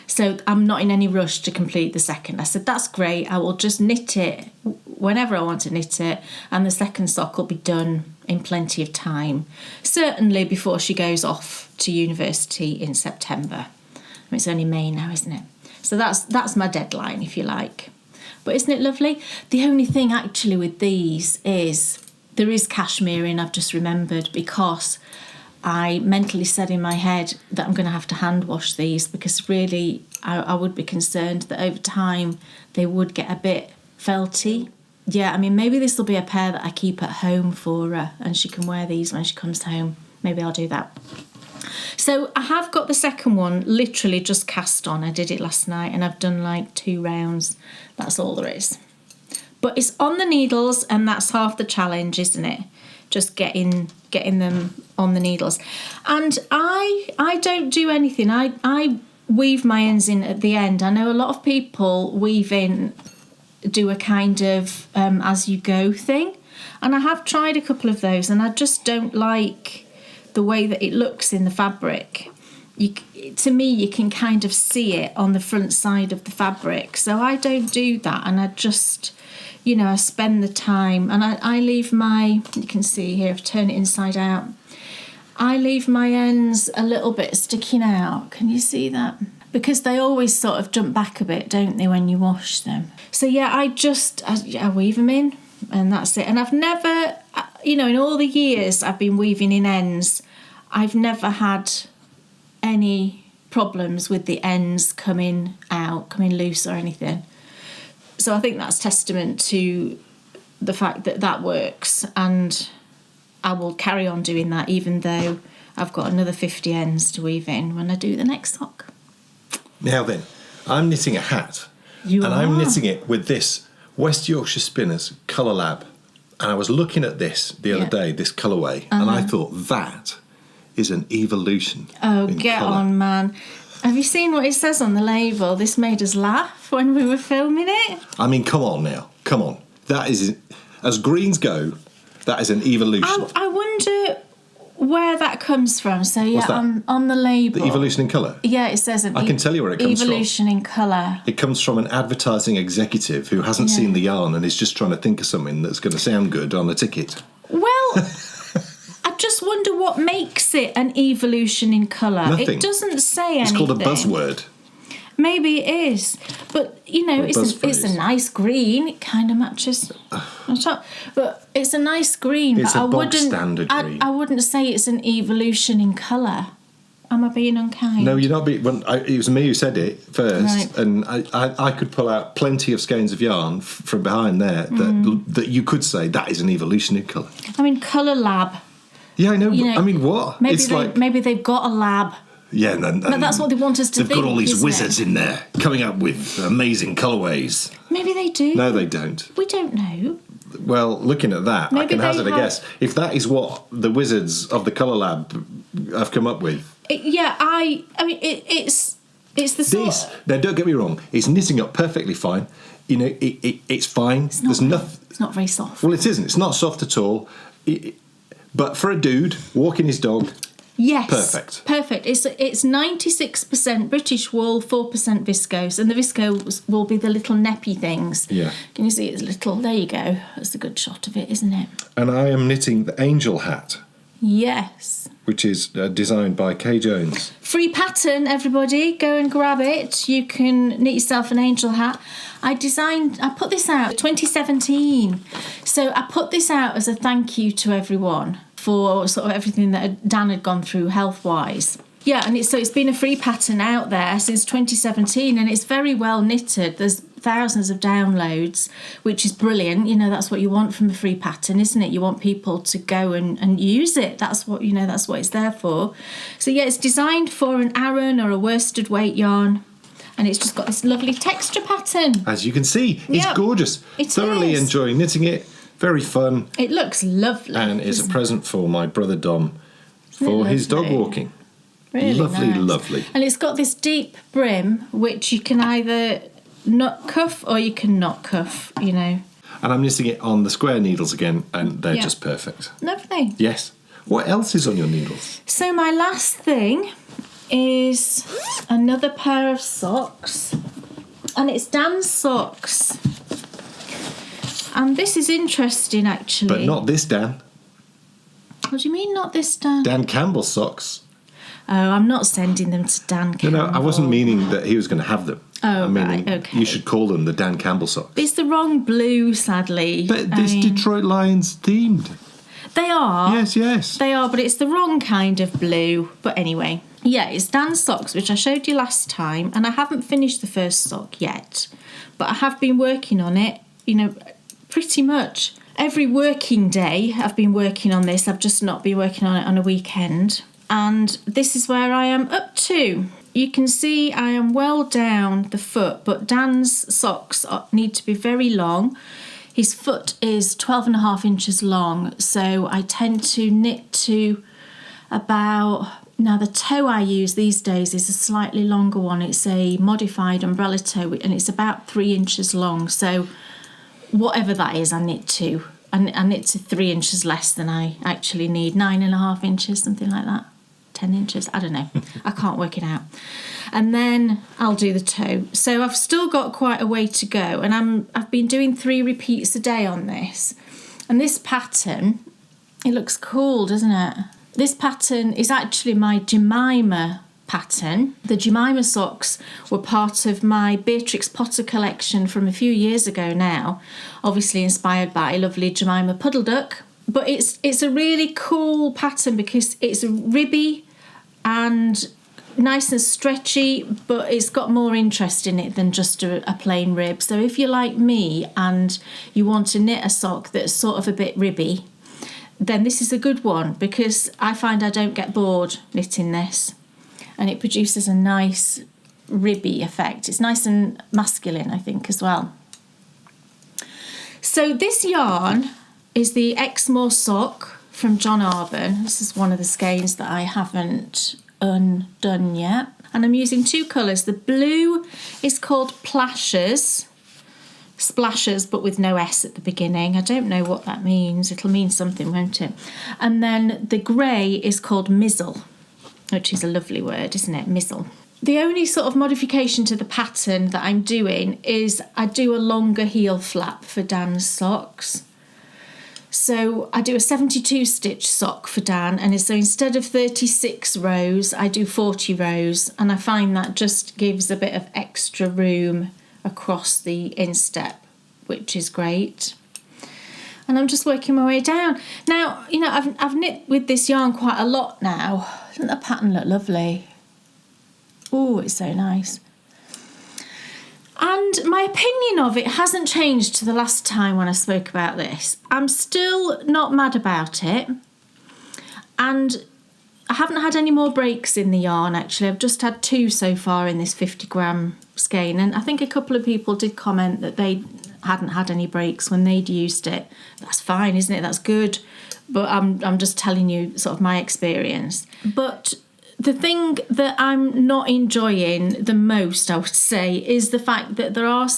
So I'm not in any rush to complete the second. I said, that's great. I will just knit it whenever I want to knit it. And the second sock will be done in plenty of time. Certainly before she goes off to university in September. It's only May now, isn't it? So that's my deadline, if you like. But isn't it lovely? The only thing actually with these is there is cashmere in, I've just remembered, because I mentally said in my head that I'm going to have to hand wash these, because really I would be concerned that over time they would get a bit felty. Yeah, I mean, maybe this will be a pair that I keep at home for her and she can wear these when she comes home. Maybe I'll do that. So I have got the second one literally just cast on. I did it last night and I've done like 2 rounds. That's all there is. But it's on the needles and that's half the challenge, isn't it? Just getting them on the needles. And I don't do anything. I weave my ends in at the end. I know a lot of people weave in, do a kind of as you go thing, and I have tried a couple of those and I just don't like the way that it looks in the fabric. To me, you can kind of see it on the front side of the fabric, so I don't do that, and I just, I spend the time, and I leave my, you can see here, I've turned it inside out, I leave my ends a little bit sticking out. Can you see that? Because they always sort of jump back a bit, don't they, when you wash them? So yeah, I weave them in and that's it. And I've never, in all the years I've been weaving in ends, I've never had any problems with the ends coming loose or anything. So I think that's testament to the fact that works, and I will carry on doing that even though I've got another 50 ends to weave in when I do the next sock. Now then, I'm knitting a hat. I'm knitting it with this West Yorkshire Spinners Colour Lab. And I was looking at this the other day, this colourway, and I thought that is an evolution. Oh, get colour. On, man. Have you seen what it says on the label? This made us laugh when we were filming it. I mean, come on now. Come on. That is, as greens go, that is an evolution. I wonder where that comes from. So yeah, on the label, the evolution in colour. Yeah, it says I can tell you where it comes from. Evolution in colour. It comes from an advertising executive who hasn't seen the yarn and is just trying to think of something that's going to sound good on a ticket. Well, I just wonder what makes it an evolution in colour. Nothing. It doesn't say anything. It's called a buzzword. Maybe it is, but it's a nice green. It kind of matches on top, but it's a nice green. It's but a bog standard green. I wouldn't say it's an evolution in colour. Am I being unkind? No, you're not being. It was me who said it first, right. And I could pull out plenty of skeins of yarn from behind there that you could say that is an evolution in colour. I mean, Colour Lab. Yeah, I know. I mean, what? Maybe they've got a lab. Yeah, but that's what they want us to think. They've got all these wizards in there coming up with amazing colourways. Maybe they do. No, they don't. We don't know. Well, looking at that, I can hazard a guess. If that is what the wizards of the Colour Lab have come up with. It's the sort. Now, don't get me wrong. It's knitting up perfectly fine. It's fine. It's not very soft. Well, it isn't. It's not soft at all. But for a dude walking his dog. Yes, perfect. It's 96% British wool, 4% viscose, and the viscose will be the little neppy things. Yeah. Can you see it's little? There you go. That's a good shot of it, isn't it? And I am knitting the angel hat. Yes. Which is designed by Kay Jones. Free pattern, everybody. Go and grab it. You can knit yourself an angel hat. I put this out in 2017. So I put this out as a thank you to everyone for sort of everything that Dan had gone through health-wise. Yeah, and it's been a free pattern out there since 2017, and it's very well knitted. There's thousands of downloads, which is brilliant. That's what you want from a free pattern, isn't it? You want people to go and use it. That's what it's there for. So yeah, it's designed for an Aran or a worsted weight yarn, and it's just got this lovely texture pattern. As you can see, it's gorgeous. Thoroughly enjoying knitting it. Very fun. It looks lovely. And it's a present for my brother Dom for his dog walking. Really lovely, nice. Lovely. And it's got this deep brim, which you can either not cuff or you can not cuff, And I'm knitting it on the square needles again, and they're just perfect. Lovely. Yes. What else is on your needles? So my last thing is another pair of socks, and it's Dan's socks. And this is interesting, actually. But not this Dan. What do you mean, not this Dan? Dan Campbell's socks. Oh, I'm not sending them to Dan Campbell. No, I wasn't meaning that he was going to have them. Oh, meaning right, okay. you should call them the Dan Campbell socks. It's the wrong blue, sadly. But it's Detroit Lions themed. They are. Yes. They are, but it's the wrong kind of blue. But anyway, yeah, it's Dan's socks, which I showed you last time, and I haven't finished the first sock yet. But I have been working on it, pretty much every working day I've been working on this. I've just not been working on it on a weekend. And this is where I am up to. You can see I am well down the foot, but Dan's socks need to be very long. His foot is 12.5 inches long, so I tend to knit to about... Now, the toe I use these days is a slightly longer one. It's a modified umbrella toe, and it's about 3 inches long. So whatever that is, I knit to. I knit to 3 inches less than I actually need. 9.5 inches, something like that. 10 inches, I don't know. I can't work it out. And then I'll do the toe. So I've still got quite a way to go, and I've been doing 3 repeats a day on this. And this pattern, it looks cool, doesn't it? This pattern is actually my Jemima pattern. The Jemima socks were part of my Beatrix Potter collection from a few years ago now, obviously inspired by lovely Jemima Puddle Duck. But it's a really cool pattern because it's ribby and nice and stretchy, but it's got more interest in it than just a plain rib. So if you're like me and you want to knit a sock that's sort of a bit ribby, then this is a good one, because I find I don't get bored knitting this, and it produces a nice ribby effect. It's nice and masculine, I think, as well. So this yarn is the Exmoor sock from John Arbon. This is one of the skeins that I haven't undone yet. And I'm using 2 colours. The blue is called Plashers. Splashers, but with no S at the beginning. I don't know what that means. It'll mean something, won't it? And then the grey is called Mizzle, which is a lovely word, isn't it? Mizzle. The only sort of modification to the pattern that I'm doing is I do a longer heel flap for Dan's socks. So I do a 72 stitch sock for Dan, and so instead of 36 rows, I do 40 rows, and I find that just gives a bit of extra room across the instep, which is great. And I'm just working my way down. Now, I've knit with this yarn quite a lot now. Doesn't the pattern look lovely? Oh, it's so nice. And my opinion of it hasn't changed to the last time when I spoke about this. I'm still not mad about it. And I haven't had any more breaks in the yarn, actually. I've just had 2 so far in this 50 gram skein. And I think a couple of people did comment that they hadn't had any breaks when they'd used it. That's fine, isn't it? That's good. But I'm just telling you sort of my experience. But the thing that I'm not enjoying the most, I would say, is the fact that there are,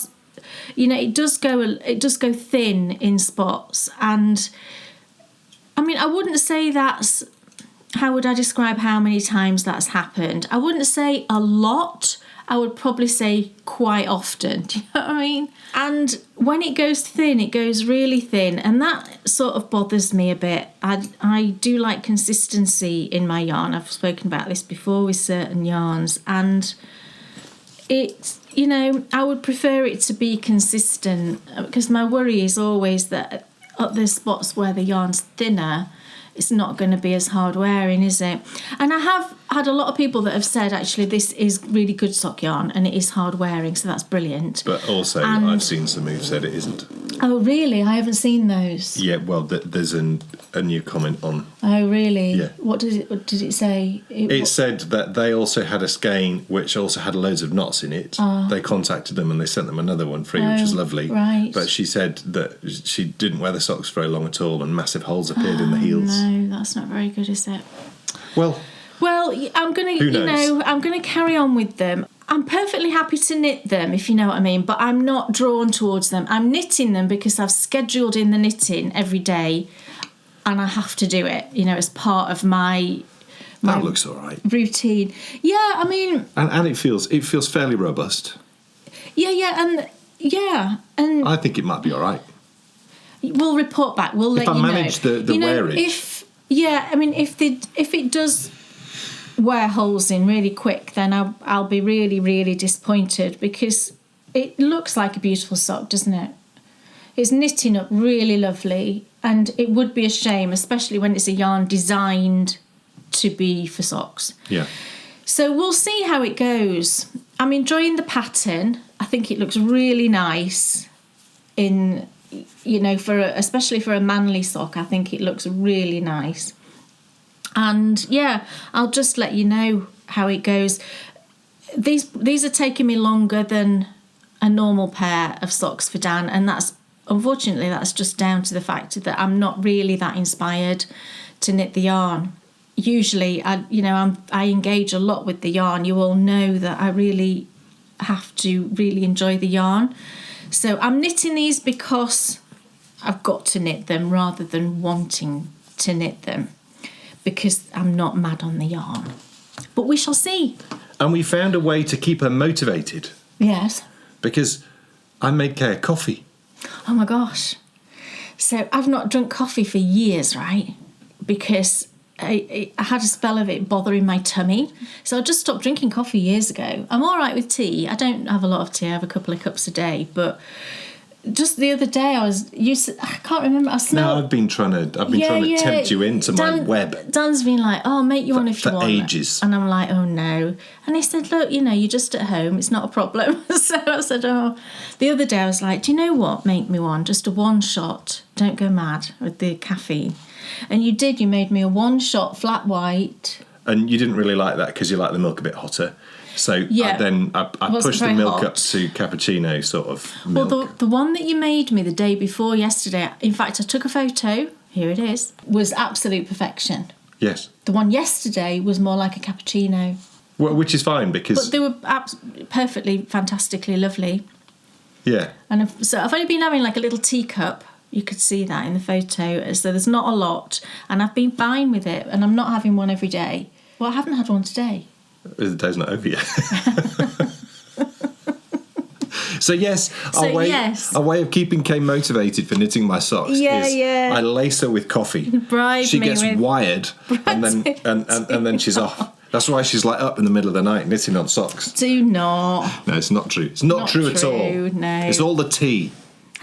it does go thin in spots. And I mean, I wouldn't say that's, how would I describe how many times that's happened? I wouldn't say a lot. I would probably say quite often. Do you know what I mean? And when it goes thin, it goes really thin, and that sort of bothers me a bit. I do like consistency in my yarn. I've spoken about this before with certain yarns, and it's, I would prefer it to be consistent, because my worry is always that at the spots where the yarn's thinner, it's not going to be as hard wearing, is it? And I have had a lot of people that have said, actually, this is really good sock yarn and it is hard wearing, so that's brilliant. But also, I've seen some who've said it isn't. Oh, really? I haven't seen those. Yeah, well, there's a new comment on. Oh, really? Yeah. What did it say? It said that they also had a skein which also had loads of knots in it. They contacted them and they sent them another one free, which was lovely. Right. But she said that she didn't wear the socks very long at all, and massive holes appeared in the heels. No, that's not very good, is it? Well, I'm gonna carry on with them. I'm perfectly happy to knit them, if you know what I mean, but I'm not drawn towards them. I'm knitting them because I've scheduled in the knitting every day, and I have to do it, as part of my that looks all right. Routine. Yeah, I mean, and it feels fairly robust. Yeah, and I think it might be all right. We'll report back. We'll let you know. If I manage the wearage. If it does wear holes in really quick, then I'll be really, really disappointed, because it looks like a beautiful sock, doesn't it? It's knitting up really lovely, and it would be a shame, especially when it's a yarn designed to be for socks. Yeah. So we'll see how it goes. I'm enjoying the pattern. I think it looks really nice in, especially for a manly sock. I think it looks really nice. And yeah, I'll just let you know how it goes. These are taking me longer than a normal pair of socks for Dan, and that's just down to the fact that I'm not really that inspired to knit the yarn. Usually, I engage a lot with the yarn. You all know that I really have to really enjoy the yarn. So I'm knitting these because I've got to knit them rather than wanting to knit them, because I'm not mad on the yarn. But we shall see. And we found a way to keep her motivated. Yes. Because I made Kay a coffee. Oh my gosh. So I've not drunk coffee for years, right? Because I had a spell of it bothering my tummy. So I just stopped drinking coffee years ago. I'm all right with tea. I don't have a lot of tea. I have a couple of cups a day. But just the other day I can't remember. I smelled... No, I've been trying to tempt you into my web. Dan's been like, oh, make you one if you want. For ages. And I'm like, oh no. And he said, look, you're just at home. It's not a problem. So I said, oh. The other day I was like, do you know what? Make me one. Just a one shot. Don't go mad with the caffeine. And you did. You made me a one shot flat white. And you didn't really like that because you like the milk a bit hotter. So yeah, I pushed the milk up to cappuccino sort of milk. Well, the one that you made me the day before yesterday, in fact, I took a photo, here it is, was absolute perfection. Yes. The one yesterday was more like a cappuccino. Well, which is fine because... But they were perfectly, fantastically lovely. Yeah. And so I've only been having like a little teacup. You could see that in the photo. So there's not a lot. And I've been fine with it. And I'm not having one every day. Well, I haven't had one today. The day's not over yet. So yes, our way of keeping Kay motivated for knitting my socks is I lace her with coffee. She gets wired, and then she's off. That's why she's like up in the middle of the night knitting on socks. Do not. No, it's not true. It's not true at all. No. It's all the tea.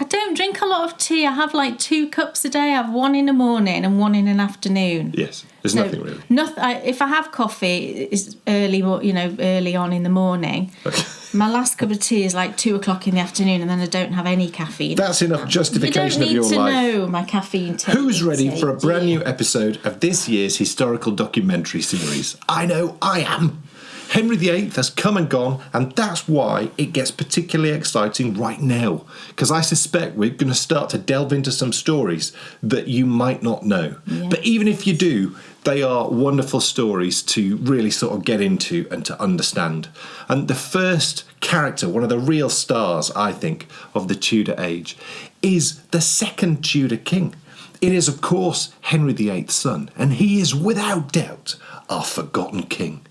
I don't drink a lot of tea. I have like 2 cups a day. I have one in the morning and one in an afternoon. Yes, there's nothing really. If I have coffee, it's early on in the morning. Okay. My last cup of tea is like 2 o'clock in the afternoon, and then I don't have any caffeine. That's enough justification of your life. You don't need to know my caffeine take. Who's ready for a brand new episode of this year's historical documentary series? I know I am. Henry VIII has come and gone, and that's why it gets particularly exciting right now, because I suspect we're going to start to delve into some stories that you might not know. Yeah. But even if you do, they are wonderful stories to really sort of get into and to understand. And the first character, one of the real stars, I think, of the Tudor age, is the second Tudor king. It is, of course, Henry VIII's son, and he is, without doubt, our forgotten king.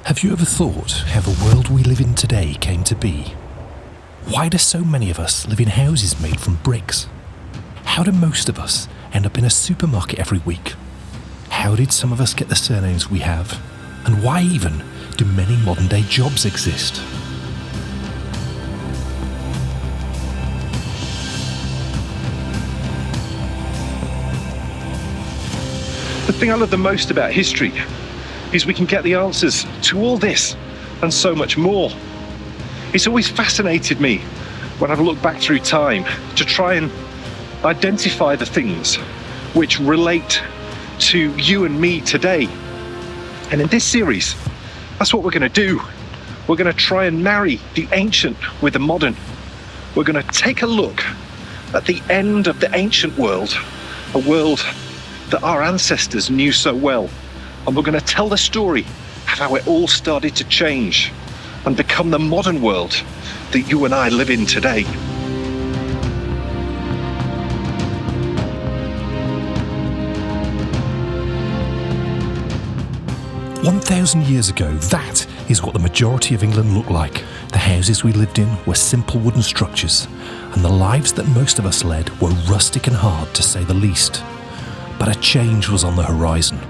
Have you ever thought how the world we live in today came to be? Why do so many of us live in houses made from bricks? How do most of us end up in a supermarket every week? How did some of us get the surnames we have? And why even do many modern day jobs exist? The thing I love the most about history is we can get the answers to all this and so much more. It's always fascinated me when I've looked back through time to try and identify the things which relate to you and me today. And in this series, that's what we're going to do. We're going to try and marry the ancient with the modern. We're going to take a look at the end of the ancient world, a world that our ancestors knew so well. And we're going to tell the story how it all started to change and become the modern world that you and I live in today. 1,000 years ago, that is what the majority of England looked like. The houses we lived in were simple wooden structures, and the lives that most of us led were rustic and hard, to say the least. But a change was on the horizon.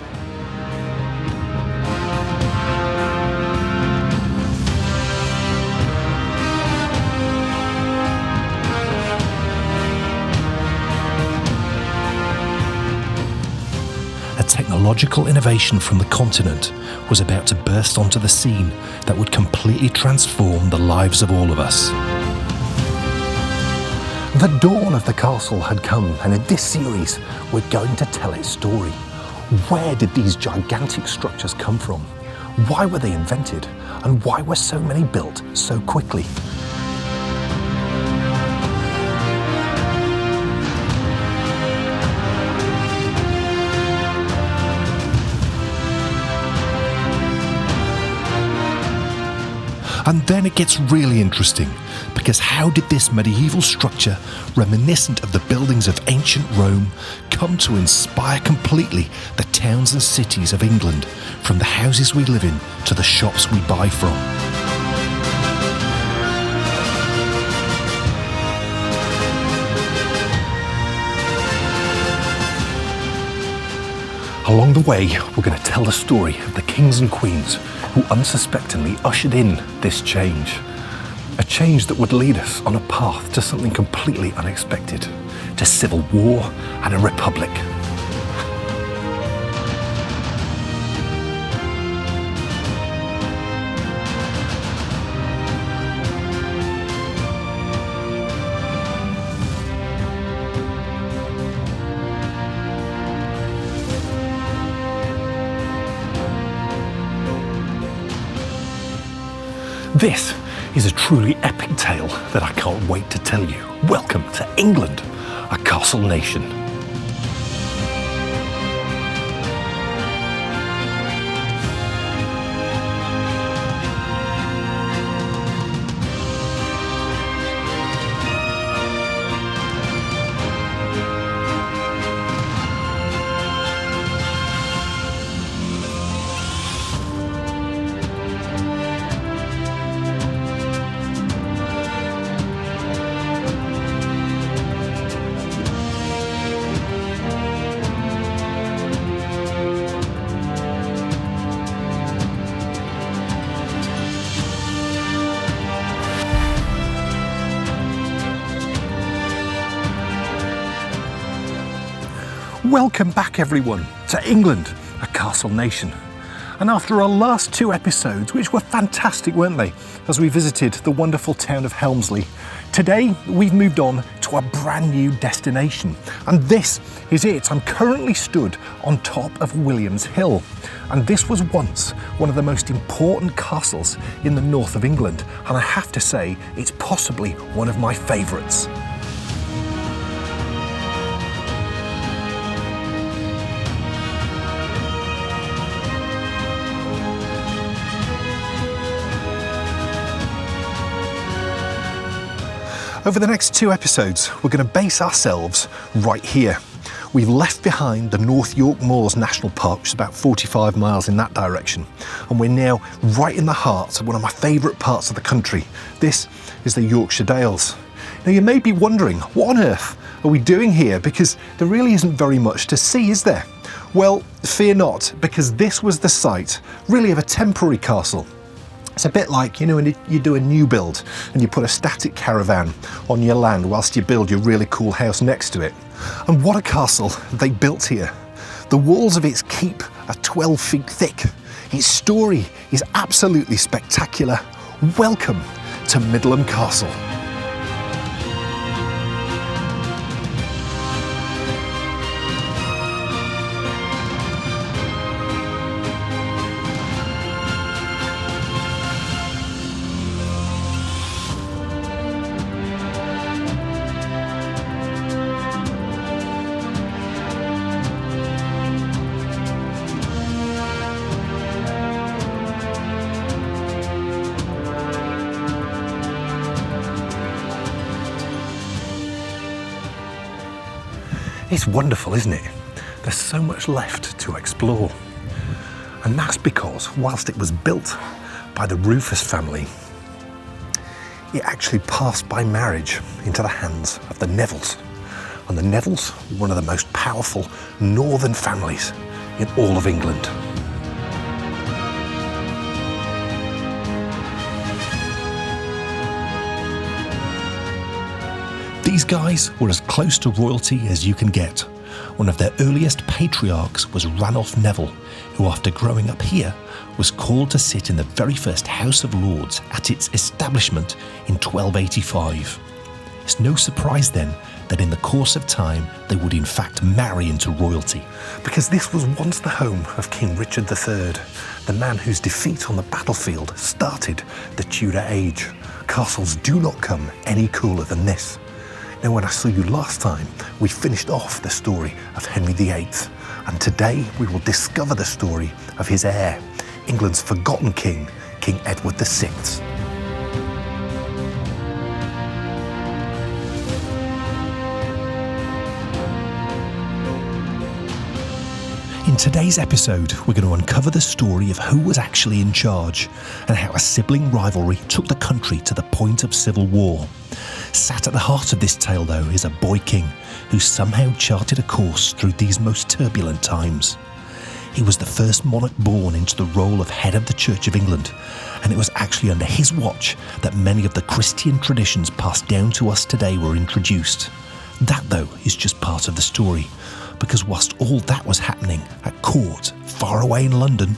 Technological innovation from the continent was about to burst onto the scene that would completely transform the lives of all of us. The dawn of the castle had come, and in this series we're going to tell its story. Where did these gigantic structures come from? Why were they invented? And why were so many built so quickly? And then it gets really interesting, because how did this medieval structure, reminiscent of the buildings of ancient Rome, come to inspire completely the towns and cities of England, from the houses we live in to the shops we buy from? Along the way, we're going to tell the story of the kings and queens who unsuspectingly ushered in this change. A change that would lead us on a path to something completely unexpected, to civil war and a republic. This is a truly epic tale that I can't wait to tell you. Welcome to England, a castle nation. Welcome back everyone to England, a castle nation. And after our last two episodes, which were fantastic, weren't they, as we visited the wonderful town of Helmsley, today we've moved on to a brand new destination. And this is it. I'm currently stood on top of William's Hill. And this was once one of the most important castles in the north of England. And I have to say, it's possibly one of my favourites. Over the next two episodes, we're going to base ourselves right here. We've left behind the North York Moors National Park, which is about 45 miles in that direction. And we're now right in the heart of one of my favourite parts of the country. This is the Yorkshire Dales. Now you may be wondering, what on earth are we doing here? Because there really isn't very much to see, is there? Well, fear not, because this was the site, really, of a temporary castle. It's a bit like, you know, when you do a new build and you put a static caravan on your land whilst you build your really cool house next to it. And what a castle they built here. The walls of its keep are 12 feet thick. Its story is absolutely spectacular. Welcome to Midlam Castle. It's wonderful, isn't it? There's so much left to explore. And that's because whilst it was built by the Rufus family, it actually passed by marriage into the hands of the Nevilles. And the Nevilles were one of the most powerful northern families in all of England. These guys were as close to royalty as you can get. One of their earliest patriarchs was Ranulph Neville, who after growing up here was called to sit in the very first House of Lords at its establishment in 1285. It's no surprise then that in the course of time they would in fact marry into royalty. Because this was once the home of King Richard III, the man whose defeat on the battlefield started the Tudor age. Castles do not come any cooler than this. Now, when I saw you last time, we finished off the story of Henry VIII, and today we will discover the story of his heir, England's forgotten king, King Edward VI. In today's episode, we're going to uncover the story of who was actually in charge and how a sibling rivalry took the country to the point of civil war. Sat at the heart of this tale, though, is a boy king who somehow charted a course through these most turbulent times. He was the first monarch born into the role of head of the Church of England, and it was actually under his watch that many of the Christian traditions passed down to us today were introduced. That, though, is just part of the story, because whilst all that was happening at court, far away in London,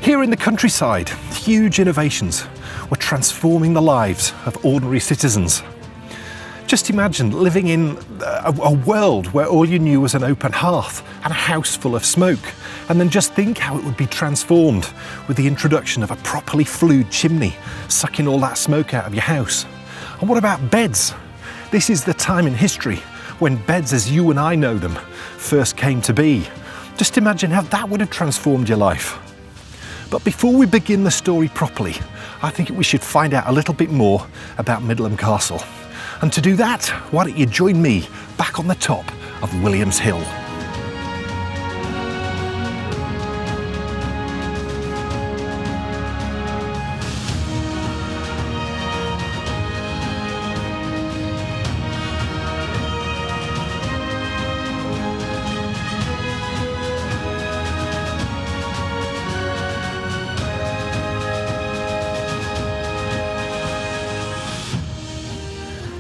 Here in the countryside, huge innovations were transforming the lives of ordinary citizens. Just imagine living in a world where all you knew was an open hearth and a house full of smoke, and then just think how it would be transformed with the introduction of a properly flued chimney, sucking all that smoke out of your house. And what about beds? This is the time in history when beds as you and I know them first came to be. Just imagine how that would have transformed your life. But before we begin the story properly, I think we should find out a little bit more about Middleham Castle. And to do that, why don't you join me back on the top of William's Hill.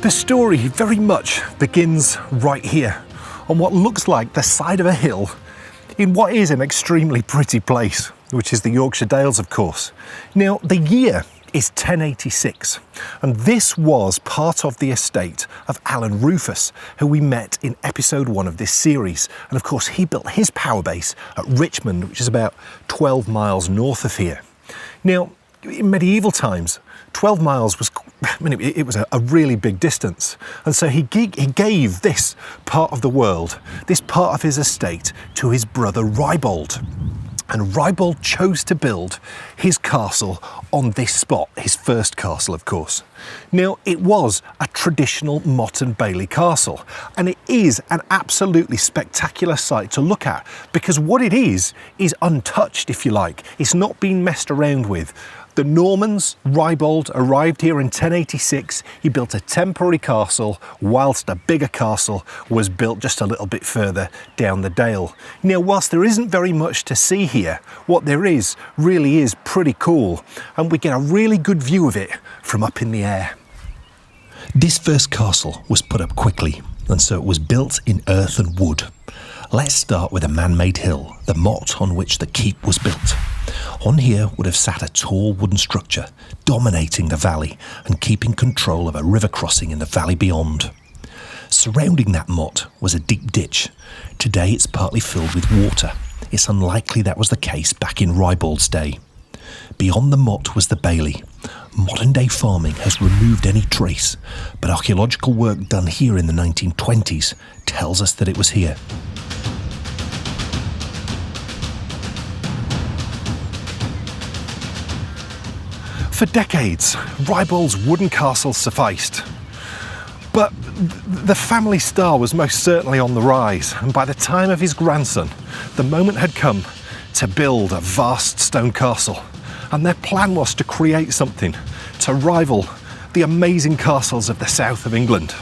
The story very much begins right here, on what looks like the side of a hill in what is an extremely pretty place, which is the Yorkshire Dales, of course. Now, the year is 1086, and this was part of the estate of Alan Rufus, who we met in episode 1 of this series. And of course, he built his power base at Richmond, which is about 12 miles north of here. Now, in medieval times, 12 miles was, it was a really big distance. And so he gave this part of the world, this part of his estate, to his brother Rybold. And Rybold chose to build his castle on this spot, his first castle, of course. Now, it was a traditional Motte and Bailey castle, and it is an absolutely spectacular sight to look at, because what it is untouched, if you like. It's not been messed around with. The Normans, Rybold, arrived here in 1086. He built a temporary castle, whilst a bigger castle was built just a little bit further down the dale. Now, whilst there isn't very much to see here, what there is really is pretty cool, and we get a really good view of it from up in the air. this first castle was put up quickly, and so it was built in earth and wood. Let's start with a man-made hill, the motte on which the keep was built. On here would have sat a tall wooden structure, dominating the valley and keeping control of a river crossing in the valley beyond. Surrounding that motte was a deep ditch. Today it's partly filled with water. It's unlikely that was the case back in Rybold's day. Beyond the motte was the bailey. Modern-day farming has removed any trace, but archaeological work done here in the 1920s tells us that it was here. For decades, Rybold's wooden castle sufficed. But the family star was most certainly on the rise, and by the time of his grandson, the moment had come to build a vast stone castle, and their plan was to create something to rival the amazing castles of the south of England.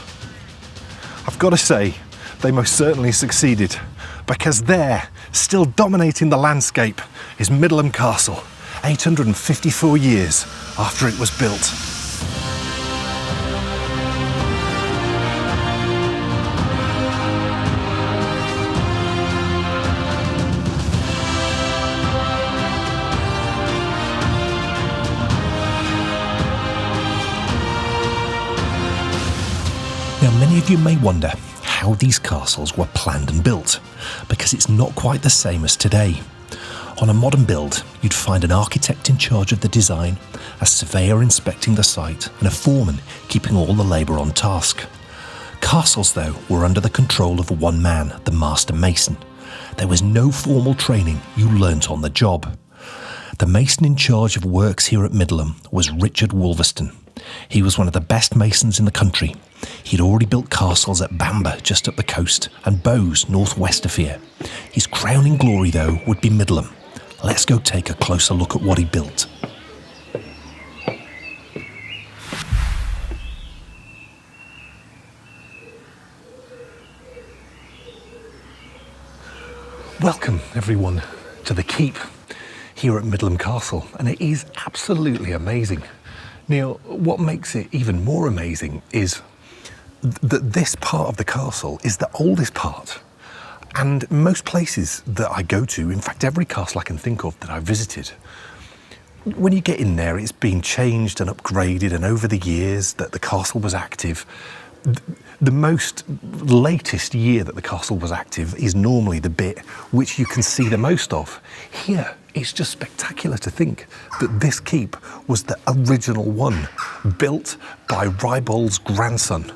I've got to say, they most certainly succeeded, because there, still dominating the landscape, is Middleham Castle, 854 years after it was built. Now, many of you may wonder how these castles were planned and built, because it's not quite the same as today. On a modern build, you'd find an architect in charge of the design, a surveyor inspecting the site, and a foreman keeping all the labour on task. Castles, though, were under the control of one man, the master mason. There was no formal training, you learnt on the job. The mason in charge of works here at Middleham was Richard Wolverston. He was one of the best masons in the country. He'd already built castles at Bamber, just up the coast, and Bowes, northwest of here. His crowning glory, though, would be Middleham. Let's go take a closer look at what he built. Welcome, everyone, to the keep here at Middleham Castle, and it is absolutely amazing. Now, what makes it even more amazing is that this part of the castle is the oldest part. And most places that I go to, in fact every castle I can think of that I've visited, when you get in there it's been changed and upgraded, and over the years that the castle was active, the most latest year that the castle was active is normally the bit which you can see the most of. Here, it's just spectacular to think that this keep was the original one, built by Rybold's grandson.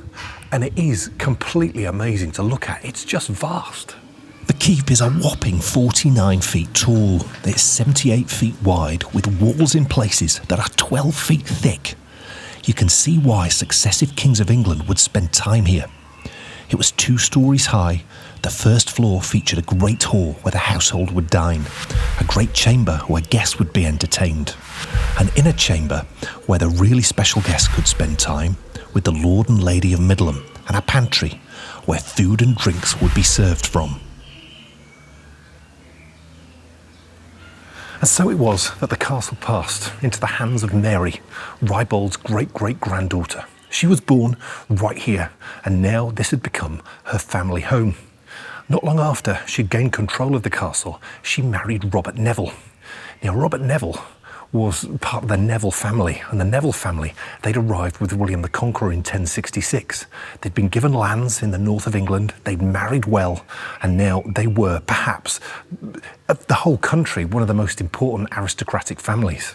And it is completely amazing to look at. It's just vast. The keep is a whopping 49 feet tall. It's 78 feet wide, with walls in places that are 12 feet thick. You can see why successive kings of England would spend time here. It was 2 stories high. The first floor featured a great hall where the household would dine, a great chamber where guests would be entertained, an inner chamber where the really special guests could spend time with the Lord and Lady of Middleham, and a pantry where food and drinks would be served from. And so it was that the castle passed into the hands of Mary, Rybold's great-great-granddaughter. She was born right here, and now this had become her family home. Not long after she'd gained control of the castle, she married Robert Neville. Now, Robert Neville was part of the Neville family, and the Neville family, they'd arrived with William the Conqueror in 1066. They'd been given lands in the north of England, they'd married well, and now they were, perhaps, of the whole country, one of the most important aristocratic families.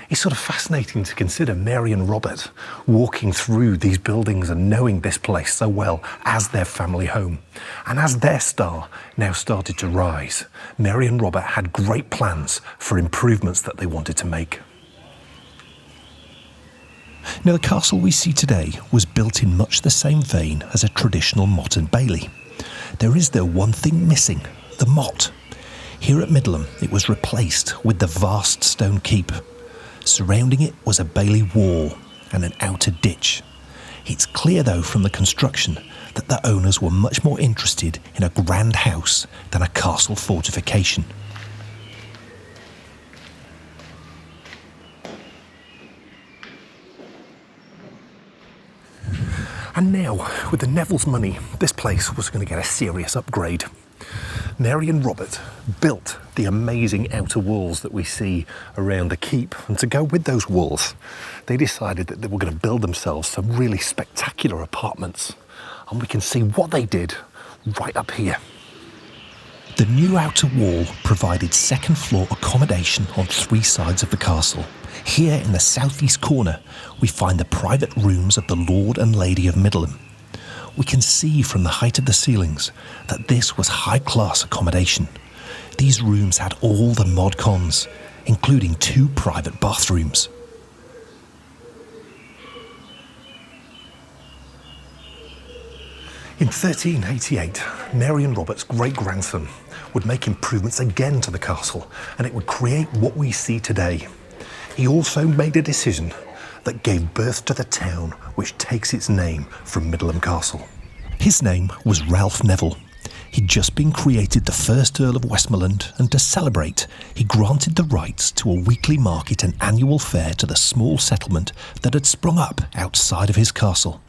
It's sort of fascinating to consider Mary and Robert walking through these buildings and knowing this place so well as their family home. And as their star now started to rise, Mary and Robert had great plans for improvements that they wanted to make. Now, the castle we see today was built in much the same vein as a traditional motte and bailey. There is, though, one thing missing: the motte. Here at Middleham, it was replaced with the vast stone keep. Surrounding it was a bailey wall and an outer ditch. It's clear, though, from the construction that the owners were much more interested in a grand house than a castle fortification. And now, with the Neville's money, this place was going to get a serious upgrade. Mary and Robert built the amazing outer walls that we see around the keep, and to go with those walls, they decided that they were going to build themselves some really spectacular apartments, and we can see what they did right up here. The new outer wall provided second floor accommodation on 3 sides of the castle. Here in the southeast corner, we find the private rooms of the Lord and Lady of Middleham. We can see from the height of the ceilings that this was high-class accommodation. These rooms had all the mod cons, including 2 private bathrooms. In 1388, Mary and Robert's great-grandson would make improvements again to the castle, and it would create what we see today. He also made a decision that gave birth to the town which takes its name from Middleham Castle. His name was Ralph Neville. He'd just been created the first Earl of Westmoreland, and to celebrate, he granted the rights to a weekly market and annual fair to the small settlement that had sprung up outside of his castle.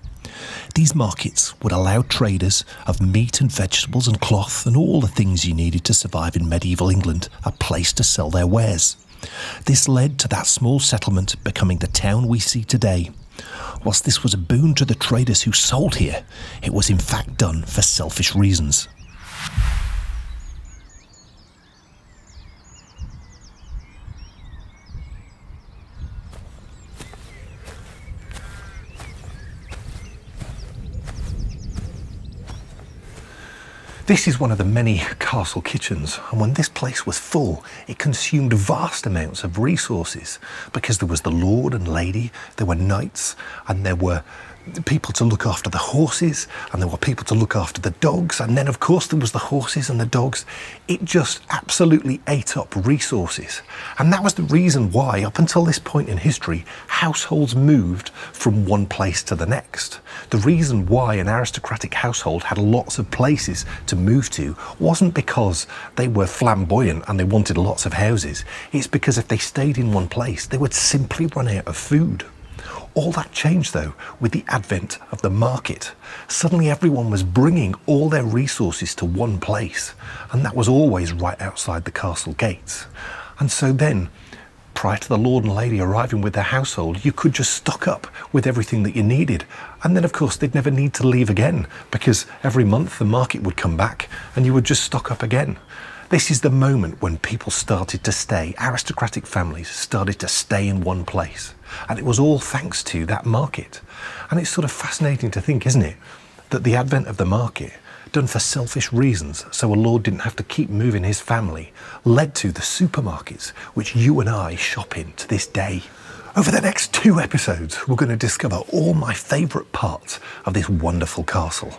These markets would allow traders of meat and vegetables and cloth and all the things you needed to survive in medieval England a place to sell their wares. This led to that small settlement becoming the town we see today. Whilst this was a boon to the traders who sold here, it was in fact done for selfish reasons. This is one of the many castle kitchens, and when this place was full, it consumed vast amounts of resources because there was the lord and lady, there were knights, and there were people to look after the horses, and there were people to look after the dogs, and then of course there was the horses and the dogs. It just absolutely ate up resources, and that was the reason why up until this point in history households moved from one place to the next. The reason why an aristocratic household had lots of places to move to wasn't because they were flamboyant and they wanted lots of houses. It's because if they stayed in one place they would simply run out of food. All that changed though with the advent of the market. Suddenly everyone was bringing all their resources to one place, and that was always right outside the castle gates. And so then, prior to the lord and lady arriving with their household, you could just stock up with everything that you needed. And then of course they'd never need to leave again, because every month the market would come back and you would just stock up again. This is the moment when people started to stay, aristocratic families started to stay in one place. And it was all thanks to that market. And it's sort of fascinating to think, isn't it, that the advent of the market, done for selfish reasons, so a lord didn't have to keep moving his family, led to the supermarkets, which you and I shop in to this day. Over the next 2 episodes, we're going to discover all my favourite parts of this wonderful castle.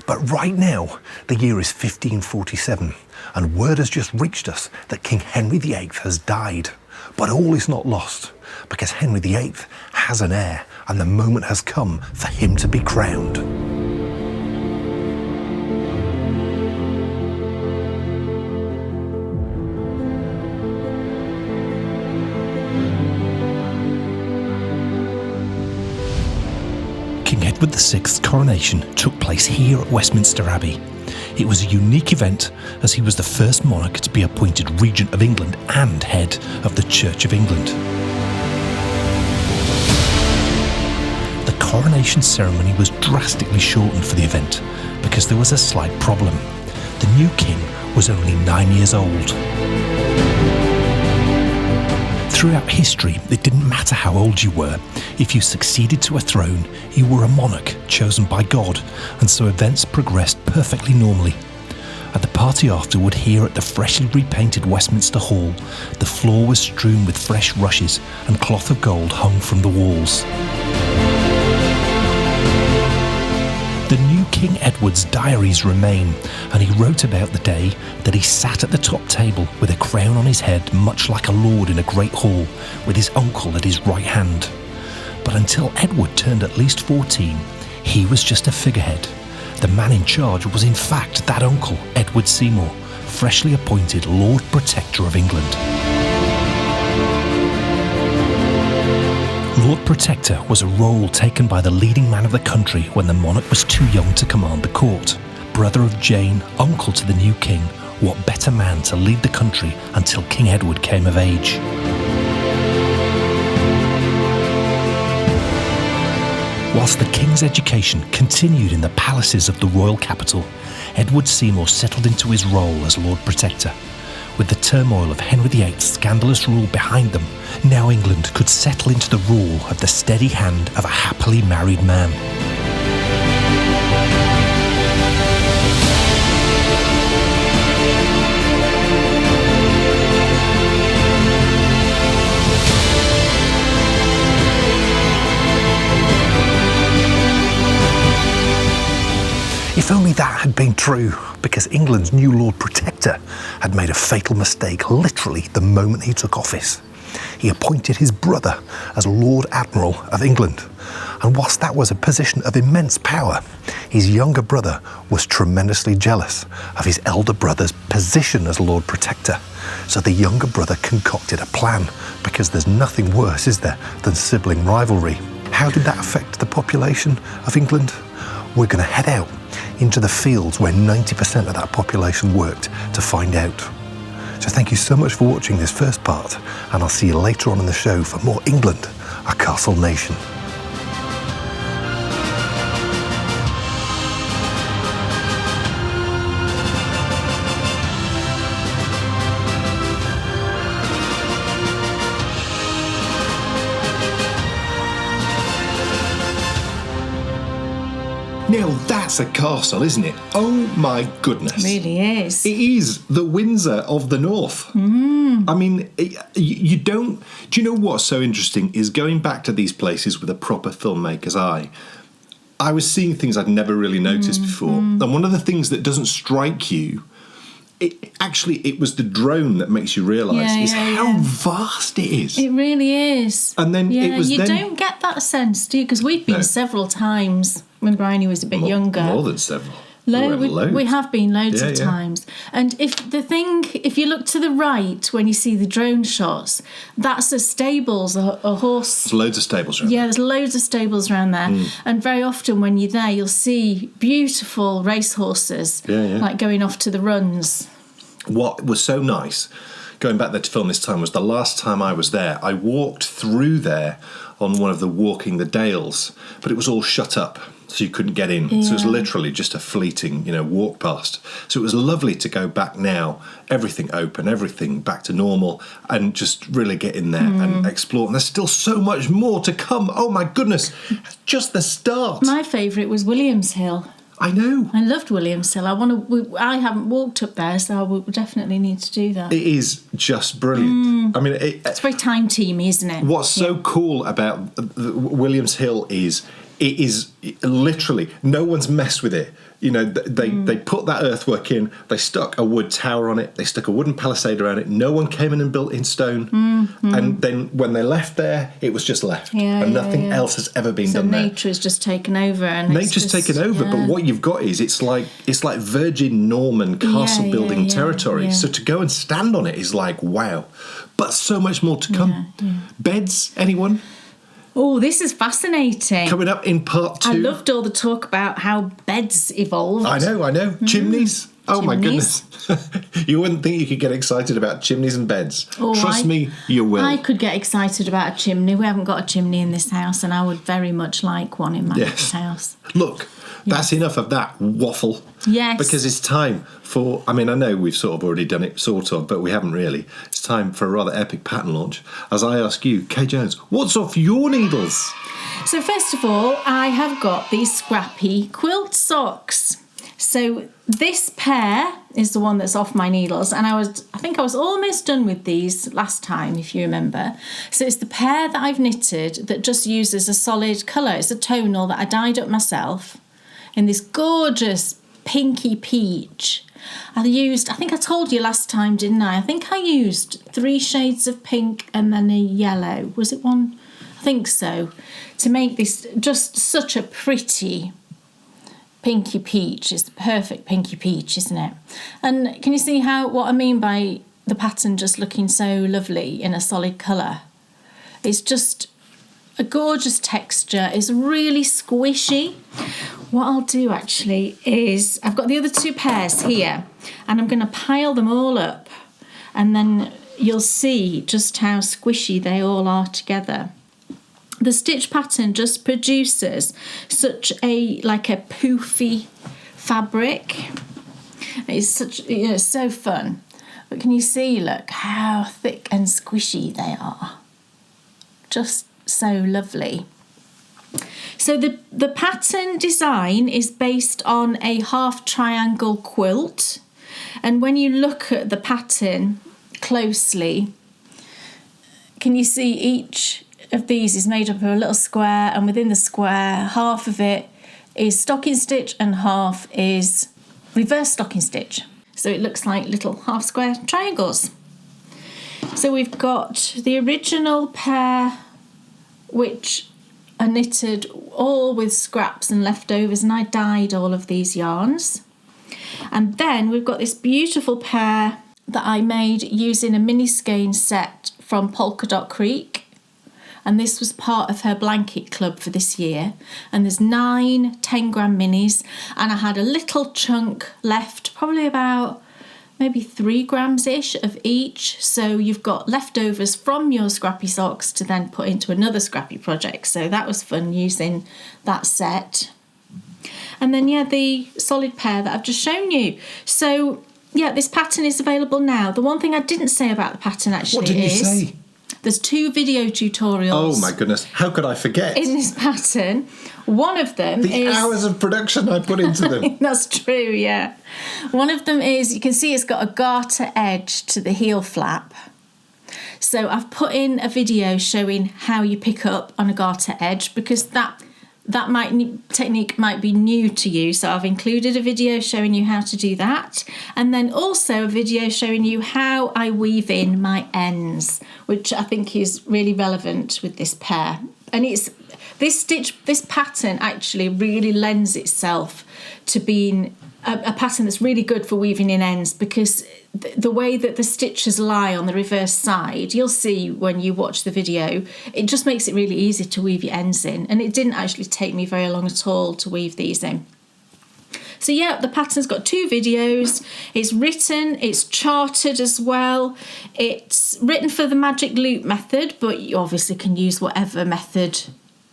But right now, the year is 1547, and word has just reached us that King Henry VIII has died. But all is not lost, because Henry VIII has an heir, and the moment has come for him to be crowned. King Edward VI's coronation took place here at Westminster Abbey. It was a unique event as he was the first monarch to be appointed Regent of England and head of the Church of England. The coronation ceremony was drastically shortened for the event because there was a slight problem. The new king was only 9 years old. Throughout history, it didn't matter how old you were. If you succeeded to a throne, you were a monarch chosen by God, and so events progressed perfectly normally. At the party afterward here at the freshly repainted Westminster Hall, the floor was strewn with fresh rushes and cloth of gold hung from the walls. The new King Edward's diaries remain, and he wrote about the day that he sat at the top table with a crown on his head, much like a lord in a great hall, with his uncle at his right hand. But until Edward turned at least 14, he was just a figurehead. The man in charge was in fact that uncle, Edward Seymour, freshly appointed Lord Protector of England. Lord Protector was a role taken by the leading man of the country when the monarch was too young to command the court. Brother of Jane, uncle to the new king, what better man to lead the country until King Edward came of age? Whilst the king's education continued in the palaces of the royal capital, Edward Seymour settled into his role as Lord Protector. With the turmoil of Henry VIII's scandalous rule behind them, now England could settle into the rule of the steady hand of a happily married man. If If only that had been true, because England's new Lord Protector had made a fatal mistake literally the moment he took office. He appointed his brother as Lord Admiral of England. And whilst that was a position of immense power, his younger brother was tremendously jealous of his elder brother's position as Lord Protector. So the younger brother concocted a plan, because there's nothing worse, is there, than sibling rivalry. How did that affect the population of England? We're going to head out into the fields where 90% of that population worked to find out. So thank you so much for watching this first part, and I'll see you later on in the show for more England, a castle nation. Now that's a castle, isn't it? Oh my goodness. Really is. It is the Windsor of the North. I mean, you don't... Do you know what's so interesting is going back to these places with a proper filmmaker's eye. I was seeing things I'd never really noticed before. And one of the things that doesn't strike you, it was the drone that makes you realise how vast it is. It really is. And then it was you don't get that sense, do you? Because we've been several times when Bryony was a bit younger. More than several. We have been loads of times. And if you look to the right when you see the drone shots, that's a stables, a horse. There's loads of stables around. Yeah, there's loads of stables around there. And very often when you're there, you'll see beautiful racehorses, like going off to the runs. What was so nice, going back there to film this time, was the last time I was there, I walked through there on one of the Walking the Dales, but it was all shut up, so you couldn't get in. So it was literally just a fleeting, walk past. So it was lovely to go back now, everything open, everything back to normal, and just really get in there and explore. And there's still so much more to come. Oh my goodness, just the start. My favourite was Williams Hill. I know. I loved Williams Hill. I haven't walked up there, so I will definitely need to do that. It is just brilliant. I mean, it's very time-teamy, isn't it? What's so cool about Williams Hill is it is literally, no one's messed with it. They put that earthwork in, they stuck a wood tower on it, they stuck a wooden palisade around it, no one came in and built in stone, and then when they left there, it was just left, and nothing else has ever been done there. Nature has just taken over. Nature's taken over, but what you've got is it's like Virgin Norman castle building territory, so to go and stand on it is like, wow, but so much more to come. Beds, anyone? Oh, this is fascinating. Coming up in part 2. I loved all the talk about how beds evolved. I know. Chimneys. Oh, my goodness. You wouldn't think you could get excited about chimneys and beds. Trust me, you will. I could get excited about a chimney. We haven't got a chimney in this house, and I would very much like one in my next house. Look, that's enough of that waffle. Yes. Because it's time for... I mean, I know we've sort of already done it, but we haven't really. It's time for a rather epic pattern launch, as I ask you, Kay Jones, what's off your needles? So first of all, I have got these scrappy quilt socks. So this pair is the one that's off my needles, and I think I was almost done with these last time, if you remember. So it's the pair that I've knitted that just uses a solid colour. It's a tonal that I dyed up myself in this gorgeous pinky peach. I think I told you last time, didn't I? I think I used 3 shades of pink and then a yellow. Was it one? I think so. To make this just such a pretty pinky peach. It's the perfect pinky peach, isn't it? And can you see what I mean by the pattern just looking so lovely in a solid colour? It's just a gorgeous texture. It's really squishy. What I'll do actually is I've got the other 2 pairs here, and I'm going to pile them all up, and then you'll see just how squishy they all are together. The stitch pattern just produces such a poofy fabric. It's so fun. But can you see, look, how thick and squishy they are? Just so lovely. So the pattern design is based on a half triangle quilt. And when you look at the pattern closely, can you see each of these is made up of a little square, and within the square, half of it is stocking stitch and half is reverse stocking stitch. So it looks like little half square triangles. So we've got the original pair, which are knitted all with scraps and leftovers, and I dyed all of these yarns. And then we've got this beautiful pair that I made using a mini skein set from Polka Dot Creek, and this was part of her blanket club for this year. And there's 9 10-gram minis, and I had a little chunk left, probably about maybe 3 grams-ish of each. So you've got leftovers from your scrappy socks to then put into another scrappy project. So that was fun using that set. And then, yeah, the solid pair that I've just shown you. So, yeah, this pattern is available now. The one thing I didn't say about the pattern actually What didn't you say? There's 2 video tutorials. Oh my goodness, how could I forget? In this pattern. One of them is... The hours of production I put into them. That's true, yeah. One of them is, you can see it's got a garter edge to the heel flap. So I've put in a video showing how you pick up on a garter edge, because that technique might be new to you. So I've included a video showing you how to do that, and then also a video showing you how I weave in my ends, which I think is really relevant with this pair. And it's this pattern actually really lends itself to being a pattern that's really good for weaving in ends, because the way that the stitches lie on the reverse side, you'll see when you watch the video, it just makes it really easy to weave your ends in. And it didn't actually take me very long at all to weave these in. So yeah, the pattern's got 2 videos. It's written, it's charted as well. It's written for the magic loop method, but you obviously can use whatever method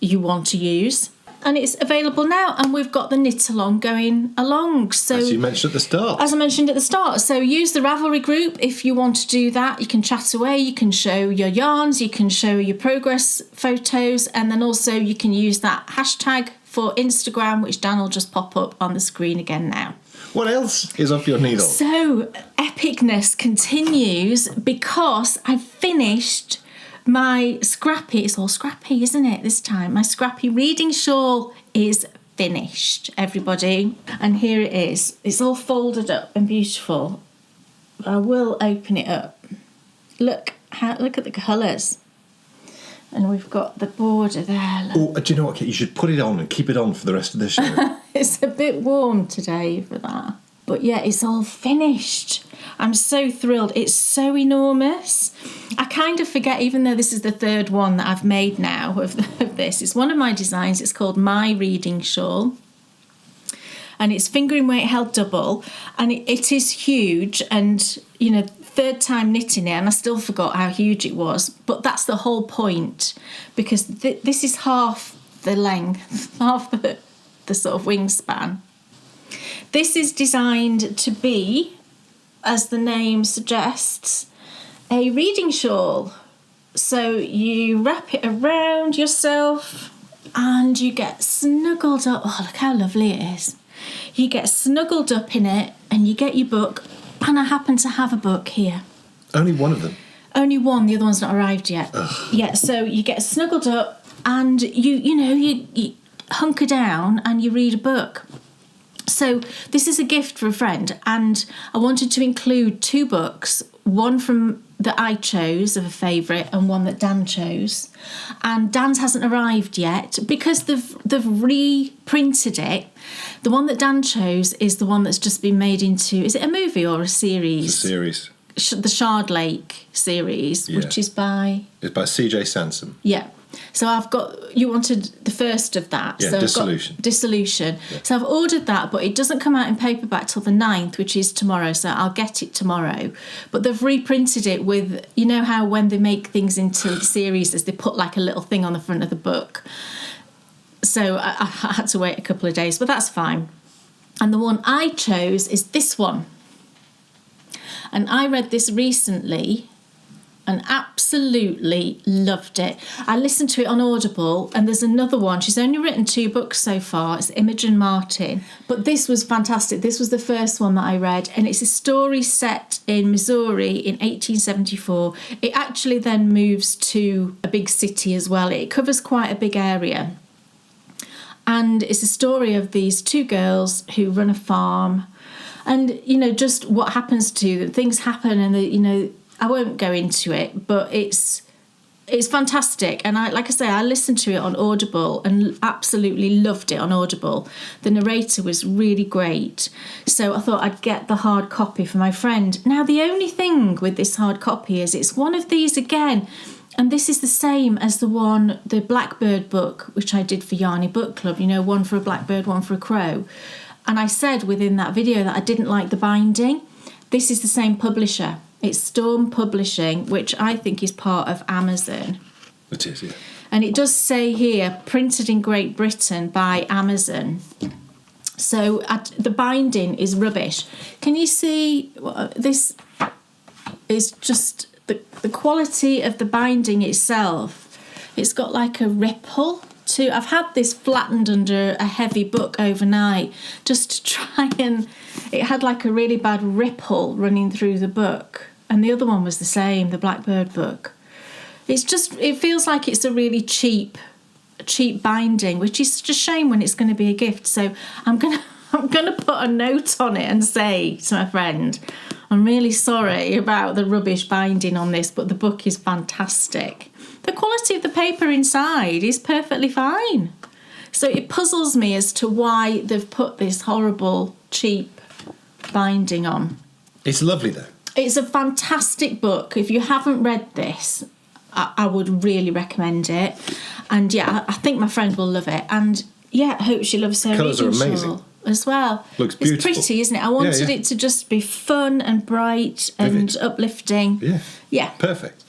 you want to use. And it's available now, and we've got the knit along going along. So, as you mentioned at the start. As I mentioned at the start. So use the Ravelry group if you want to do that. You can chat away, you can show your yarns, you can show your progress photos, and then also you can use that hashtag for Instagram, which Dan will just pop up on the screen again now. What else is off your needle? So epicness continues, because I've finished my scrappy, it's all scrappy, isn't it, this time? My scrappy reading shawl is finished, everybody. And here it is. It's all folded up and beautiful. I will open it up. Look at the colours. And we've got the border there. Look. Oh, do you know what, Kate? You should put it on and keep it on for the rest of the show. It's a bit warm today for that. But yeah, it's all finished. I'm so thrilled. It's so enormous. I kind of forget, even though this is the 3rd one that I've made now of this. It's one of my designs. It's called My Reading Shawl. And it's fingering weight held double. And it is huge. And, you know, 3rd time knitting it, and I still forgot how huge it was. But that's the whole point. Because this is half the length, half the sort of wingspan. This is designed to be, as the name suggests, a reading shawl. So you wrap it around yourself and you get snuggled up. Oh, look how lovely it is. You get snuggled up in it and you get your book. And I happen to have a book here. Only one of them? Only one. The other one's not arrived yet. Ugh. Yeah, so you get snuggled up and you hunker down and you read a book. So this is a gift for a friend, and I wanted to include 2 books, one from that I chose of a favourite and one that Dan chose. And Dan's hasn't arrived yet because they've reprinted it. The one that Dan chose is the one that's just been made into, is it a movie or a series? It's a series. The Shard Lake series, Yeah. which is by... It's by CJ Sansom. Yeah. So I've got, you wanted the first of that. Yeah, so Dissolution. I've got Dissolution. Yeah. So I've ordered that, but it doesn't come out in paperback till the 9th, which is tomorrow, so I'll get it tomorrow. But they've reprinted it with, you know how when they make things into series, they put like a little thing on the front of the book. So I had to wait a couple of days, but that's fine. And the one I chose is this one. And I read this recently and absolutely loved it. I listened to it on Audible, and there's another one. She's only written 2 books so far. It's Imogen Martin. But this was fantastic. This was the first one that I read, and it's a story set in Missouri in 1874. It actually then moves to a big city as well. It covers quite a big area. And it's a story of these two girls who run a farm, and, you know, just what happens to them. Things happen, and, you know, I won't go into it, but it's fantastic. And like I say, I listened to it on Audible and absolutely loved it on Audible. The narrator was really great. So I thought I'd get the hard copy for my friend. Now, the only thing with this hard copy is it's one of these again. And this is the same as the Blackbird book, which I did for Yarny Book Club, you know, one for a blackbird, one for a crow. And I said within that video that I didn't like the binding. This is the same publisher. It's Storm Publishing, which I think is part of Amazon. It is, yeah. And it does say here, printed in Great Britain by Amazon. So the binding is rubbish. Can you see this is just the quality of the binding itself? It's got like a ripple too. I've had this flattened under a heavy book overnight just to try, and it had like a really bad ripple running through the book. And the other one was the same, the Blackbird book. It feels like it's a really cheap binding, which is such a shame when it's going to be a gift. So I'm gonna put a note on it and say to my friend, I'm really sorry about the rubbish binding on this, but the book is fantastic. The quality of the paper inside is perfectly fine. So it puzzles me as to why they've put this horrible, cheap binding on. It's lovely, though. It's a fantastic book. If you haven't read this, I would really recommend it. And yeah, I think my friend will love it. And yeah, I hope she loves her Colours are reading amazing. shawl as well. Looks beautiful. It's pretty, isn't it? I wanted it to just be fun and bright and Vivid. uplifting. Yeah. Yeah. Perfect.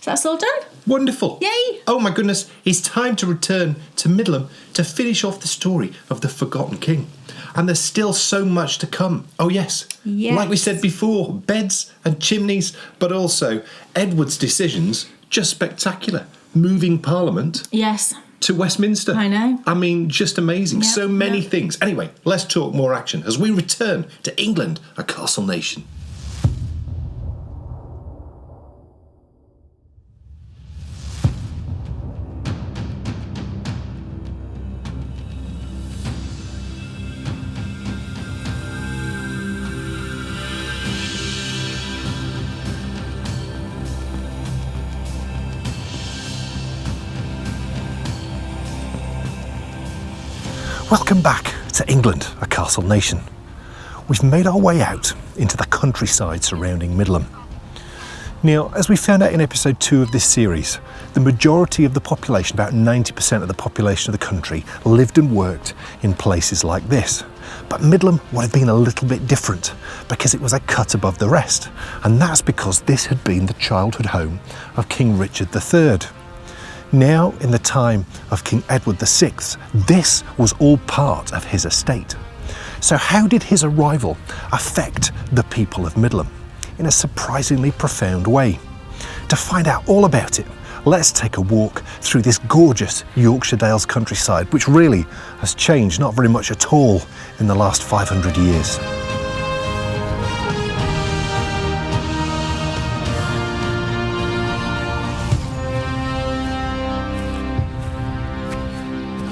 So that's all done. Wonderful. Yay. Oh my goodness, it's time to return to Midlam to finish off the story of the Forgotten King. And there's still so much to come. Oh yes. Yes. Like we said before, beds and chimneys, but also Edward's decisions, just spectacular. Moving Parliament Yes. to Westminster. I know. I mean, just amazing. Yep, So many yep. things. Anyway, let's talk more action as we return to England, a castle nation. Welcome back to England, a castle nation. We've made our way out into the countryside surrounding Midlam. Now, as we found out in episode 2 of this series, the majority of the population, about 90% of the population of the country, lived and worked in places like this. But Midlam would have been a little bit different because it was a cut above the rest, and that's because this had been the childhood home of King Richard III. Now, in the time of King Edward VI, this was all part of his estate. So how did his arrival affect the people of Midlam? In a surprisingly profound way. To find out all about it, let's take a walk through this gorgeous Yorkshire Dales countryside, which really has changed not very much at all in the last 500 years.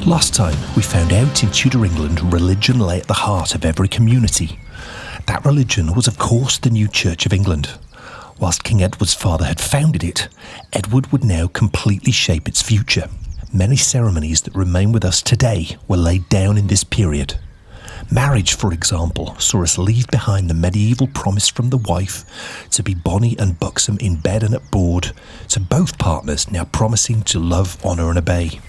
Last time, we found out in Tudor England religion lay at the heart of every community. That religion was, of course, the new Church of England. Whilst King Edward's father had founded it, Edward would now completely shape its future. Many ceremonies that remain with us today were laid down in this period. Marriage, for example, saw us leave behind the medieval promise from the wife to be bonny and buxom in bed and at board, to both partners now promising to love, honour and obey.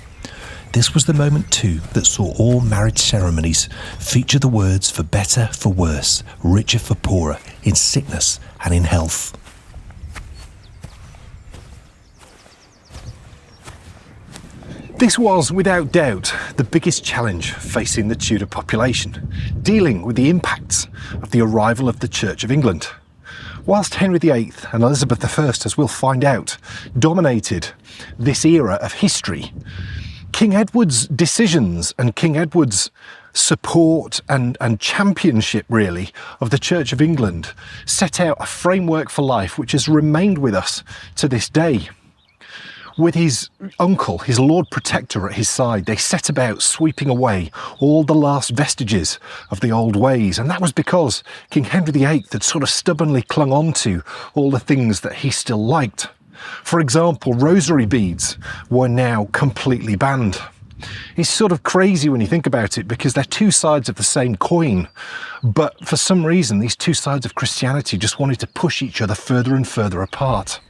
This was the moment too that saw all marriage ceremonies feature the words for better, for worse, richer, for poorer, in sickness and in health. This was, without doubt, the biggest challenge facing the Tudor population, dealing with the impacts of the arrival of the Church of England. Whilst Henry VIII and Elizabeth I, as we'll find out, dominated this era of history, King Edward's decisions and King Edward's support and championship, really, of the Church of England set out a framework for life which has remained with us to this day. With his uncle, his Lord Protector at his side, they set about sweeping away all the last vestiges of the old ways. And that was because King Henry VIII had sort of stubbornly clung on to all the things that he still liked. For example, rosary beads were now completely banned. It's sort of crazy when you think about it, because they're two sides of the same coin. But for some reason, these two sides of Christianity just wanted to push each other further and further apart.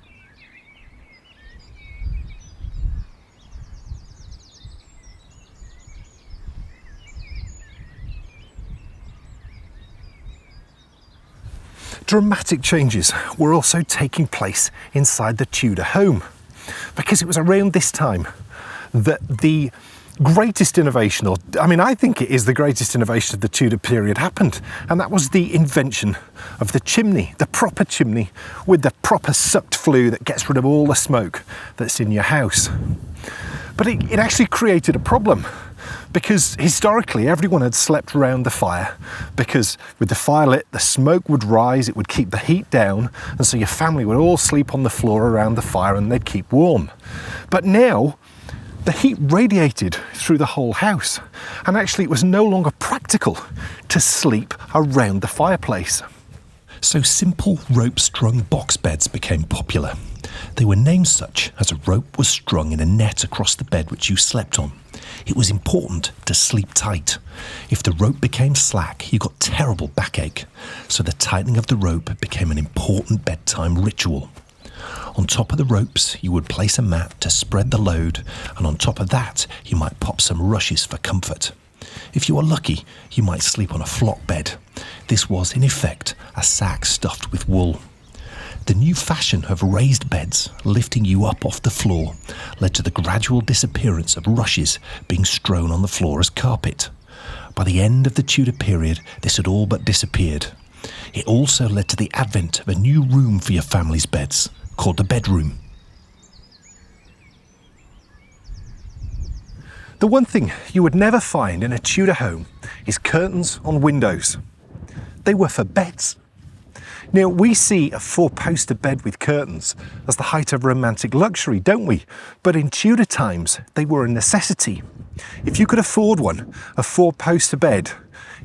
Dramatic changes were also taking place inside the Tudor home, because it was around this time that the greatest innovation, I think it is the greatest innovation of the Tudor period, happened, and that was the invention of the chimney, the proper chimney with the proper sucked flue that gets rid of all the smoke that's in your house. But it actually created a problem, because historically everyone had slept around the fire, because with the fire lit, the smoke would rise, it would keep the heat down, and so your family would all sleep on the floor around the fire and they'd keep warm. But now the heat radiated through the whole house, and actually it was no longer practical to sleep around the fireplace. So simple rope-strung box beds became popular. They were named such as a rope was strung in a net across the bed which you slept on. It was important to sleep tight. If the rope became slack, you got terrible backache, so the tightening of the rope became an important bedtime ritual. On top of the ropes, you would place a mat to spread the load, and on top of that, you might pop some rushes for comfort. If you were lucky, you might sleep on a flock bed. This was, in effect, a sack stuffed with wool. The new fashion of raised beds, lifting you up off the floor, led to the gradual disappearance of rushes being strewn on the floor as carpet. By the end of the Tudor period, this had all but disappeared. It also led to the advent of a new room for your family's beds, called the bedroom. The one thing you would never find in a Tudor home is curtains on windows. They were for beds. Now, we see a four-poster bed with curtains as the height of romantic luxury, don't we? But in Tudor times, they were a necessity. If you could afford one, a four-poster bed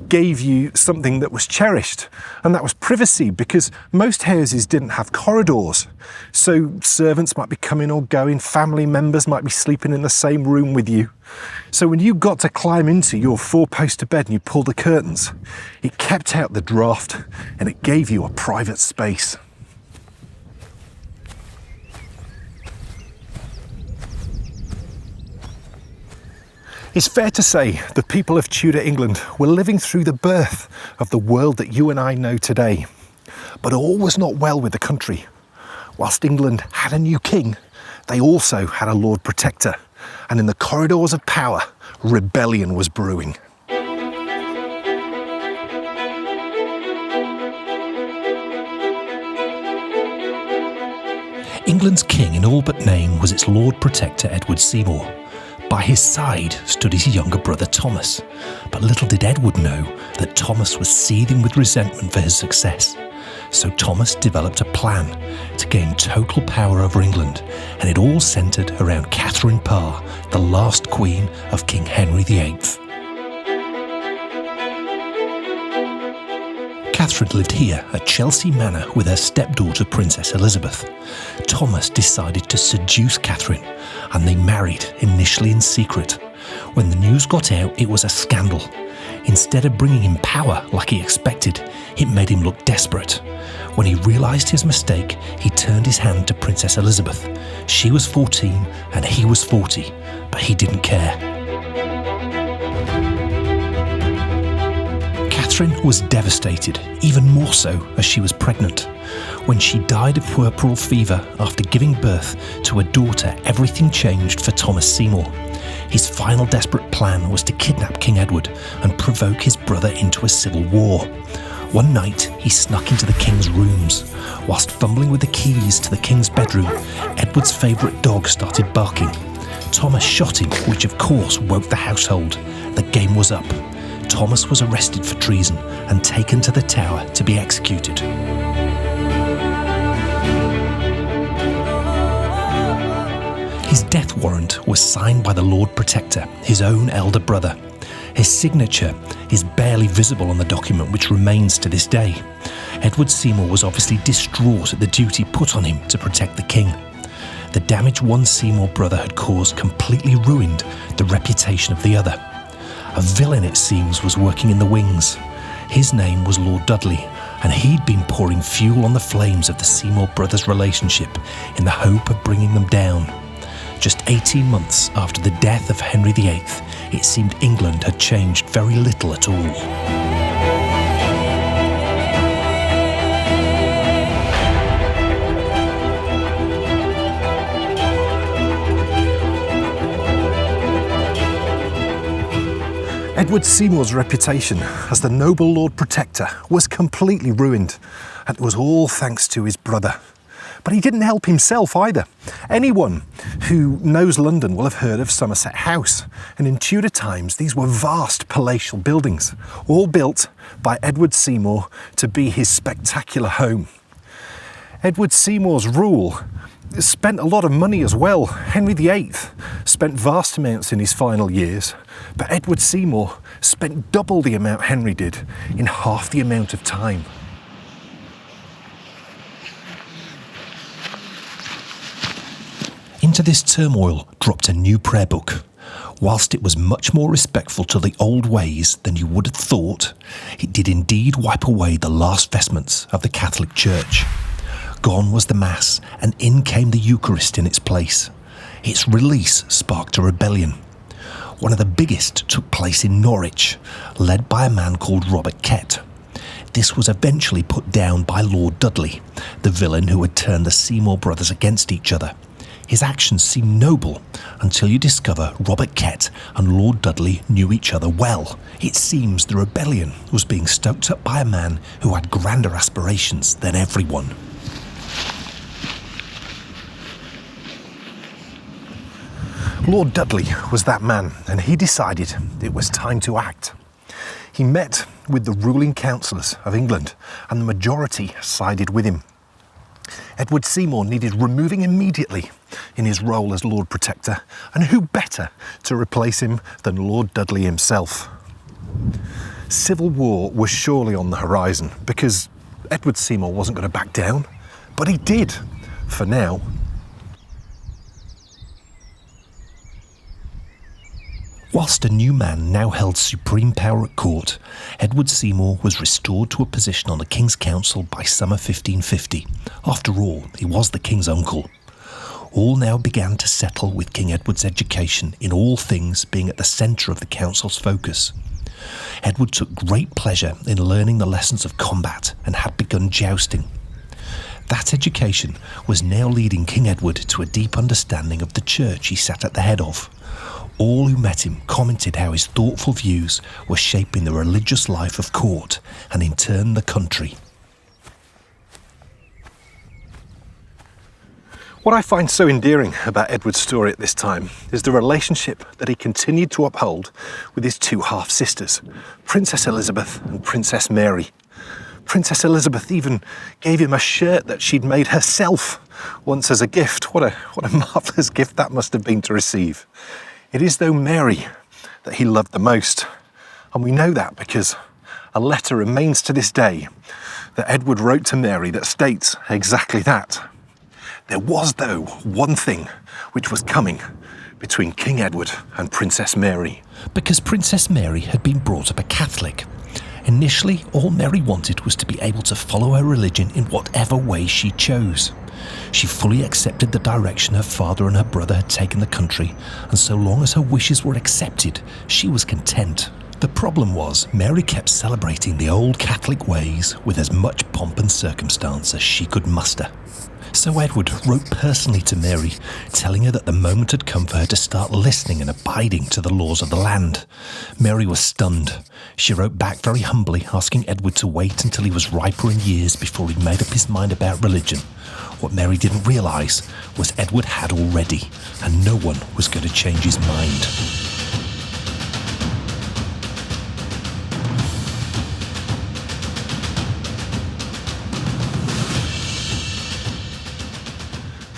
gave you something that was cherished, and that was privacy, because most houses didn't have corridors. So servants might be coming or going, family members might be sleeping in the same room with you. So when you got to climb into your four-poster bed and you pulled the curtains, it kept out the draft and it gave you a private space. It's fair to say the people of Tudor England were living through the birth of the world that you and I know today. But all was not well with the country. Whilst England had a new king, they also had a Lord Protector. And in the corridors of power, rebellion was brewing. England's king in all but name was its Lord Protector Edward Seymour. By his side stood his younger brother Thomas, but little did Edward know that Thomas was seething with resentment for his success. So Thomas developed a plan to gain total power over England, and it all centred around Catherine Parr, the last queen of King Henry VIII. Catherine lived here at Chelsea Manor with her stepdaughter Princess Elizabeth. Thomas decided to seduce Catherine, and they married, initially in secret. When the news got out, it was a scandal. Instead of bringing him power like he expected, it made him look desperate. When he realised his mistake, he turned his hand to Princess Elizabeth. She was 14 and he was 40, but he didn't care. Catherine was devastated, even more so as she was pregnant. When she died of puerperal fever after giving birth to a daughter, everything changed for Thomas Seymour. His final desperate plan was to kidnap King Edward and provoke his brother into a civil war. One night, he snuck into the king's rooms. Whilst fumbling with the keys to the king's bedroom, Edward's favourite dog started barking. Thomas shot him, which of course woke the household. The game was up. Thomas was arrested for treason and taken to the Tower to be executed. His death warrant was signed by the Lord Protector, his own elder brother. His signature is barely visible on the document, which remains to this day. Edward Seymour was obviously distraught at the duty put on him to protect the king. The damage one Seymour brother had caused completely ruined the reputation of the other. A villain, it seems, was working in the wings. His name was Lord Dudley, and he'd been pouring fuel on the flames of the Seymour brothers' relationship in the hope of bringing them down. Just 18 months after the death of Henry VIII, it seemed England had changed very little at all. Edward Seymour's reputation as the noble Lord Protector was completely ruined, and it was all thanks to his brother. But he didn't help himself either. Anyone who knows London will have heard of Somerset House, and in Tudor times these were vast palatial buildings, all built by Edward Seymour to be his spectacular home. Edward Seymour's rule spent a lot of money as well. Henry VIII spent vast amounts in his final years, but Edward Seymour spent double the amount Henry did in half the amount of time. Into this turmoil dropped a new prayer book. Whilst it was much more respectful to the old ways than you would have thought, it did indeed wipe away the last vestments of the Catholic Church. Gone was the Mass, and in came the Eucharist in its place. Its release sparked a rebellion. One of the biggest took place in Norwich, led by a man called Robert Kett. This was eventually put down by Lord Dudley, the villain who had turned the Seymour brothers against each other. His actions seem noble until you discover Robert Kett and Lord Dudley knew each other well. It seems the rebellion was being stoked up by a man who had grander aspirations than everyone. Lord Dudley was that man, and he decided it was time to act. He met with the ruling councillors of England, and the majority sided with him. Edward Seymour needed removing immediately in his role as Lord Protector, and who better to replace him than Lord Dudley himself? Civil war was surely on the horizon, because Edward Seymour wasn't going to back down, but he did, for now. Whilst a new man now held supreme power at court, Edward Seymour was restored to a position on the King's Council by summer 1550. After all, he was the King's uncle. All now began to settle, with King Edward's education in all things being at the centre of the council's focus. Edward took great pleasure in learning the lessons of combat and had begun jousting. That education was now leading King Edward to a deep understanding of the church he sat at the head of. All who met him commented how his thoughtful views were shaping the religious life of court and in turn the country. What I find so endearing about Edward's story at this time is the relationship that he continued to uphold with his two half-sisters, Princess Elizabeth and Princess Mary. Princess Elizabeth even gave him a shirt that she'd made herself once as a gift. What a marvellous gift that must have been to receive. It is, though, Mary that he loved the most, and we know that because a letter remains to this day that Edward wrote to Mary that states exactly that. There was, though, one thing which was coming between King Edward and Princess Mary. Because Princess Mary had been brought up a Catholic. Initially, all Mary wanted was to be able to follow her religion in whatever way she chose. She fully accepted the direction her father and her brother had taken the country, and so long as her wishes were accepted, she was content. The problem was, Mary kept celebrating the old Catholic ways with as much pomp and circumstance as she could muster. So Edward wrote personally to Mary, telling her that the moment had come for her to start listening and abiding to the laws of the land. Mary was stunned. She wrote back very humbly, asking Edward to wait until he was riper in years before he made up his mind about religion. What Mary didn't realise was Edward had already, and no one was going to change his mind.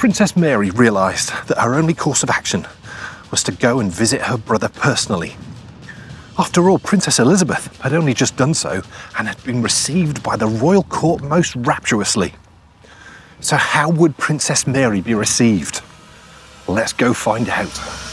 Princess Mary realised that her only course of action was to go and visit her brother personally. After all, Princess Elizabeth had only just done so and had been received by the royal court most rapturously. So how would Princess Mary be received? Let's go find out.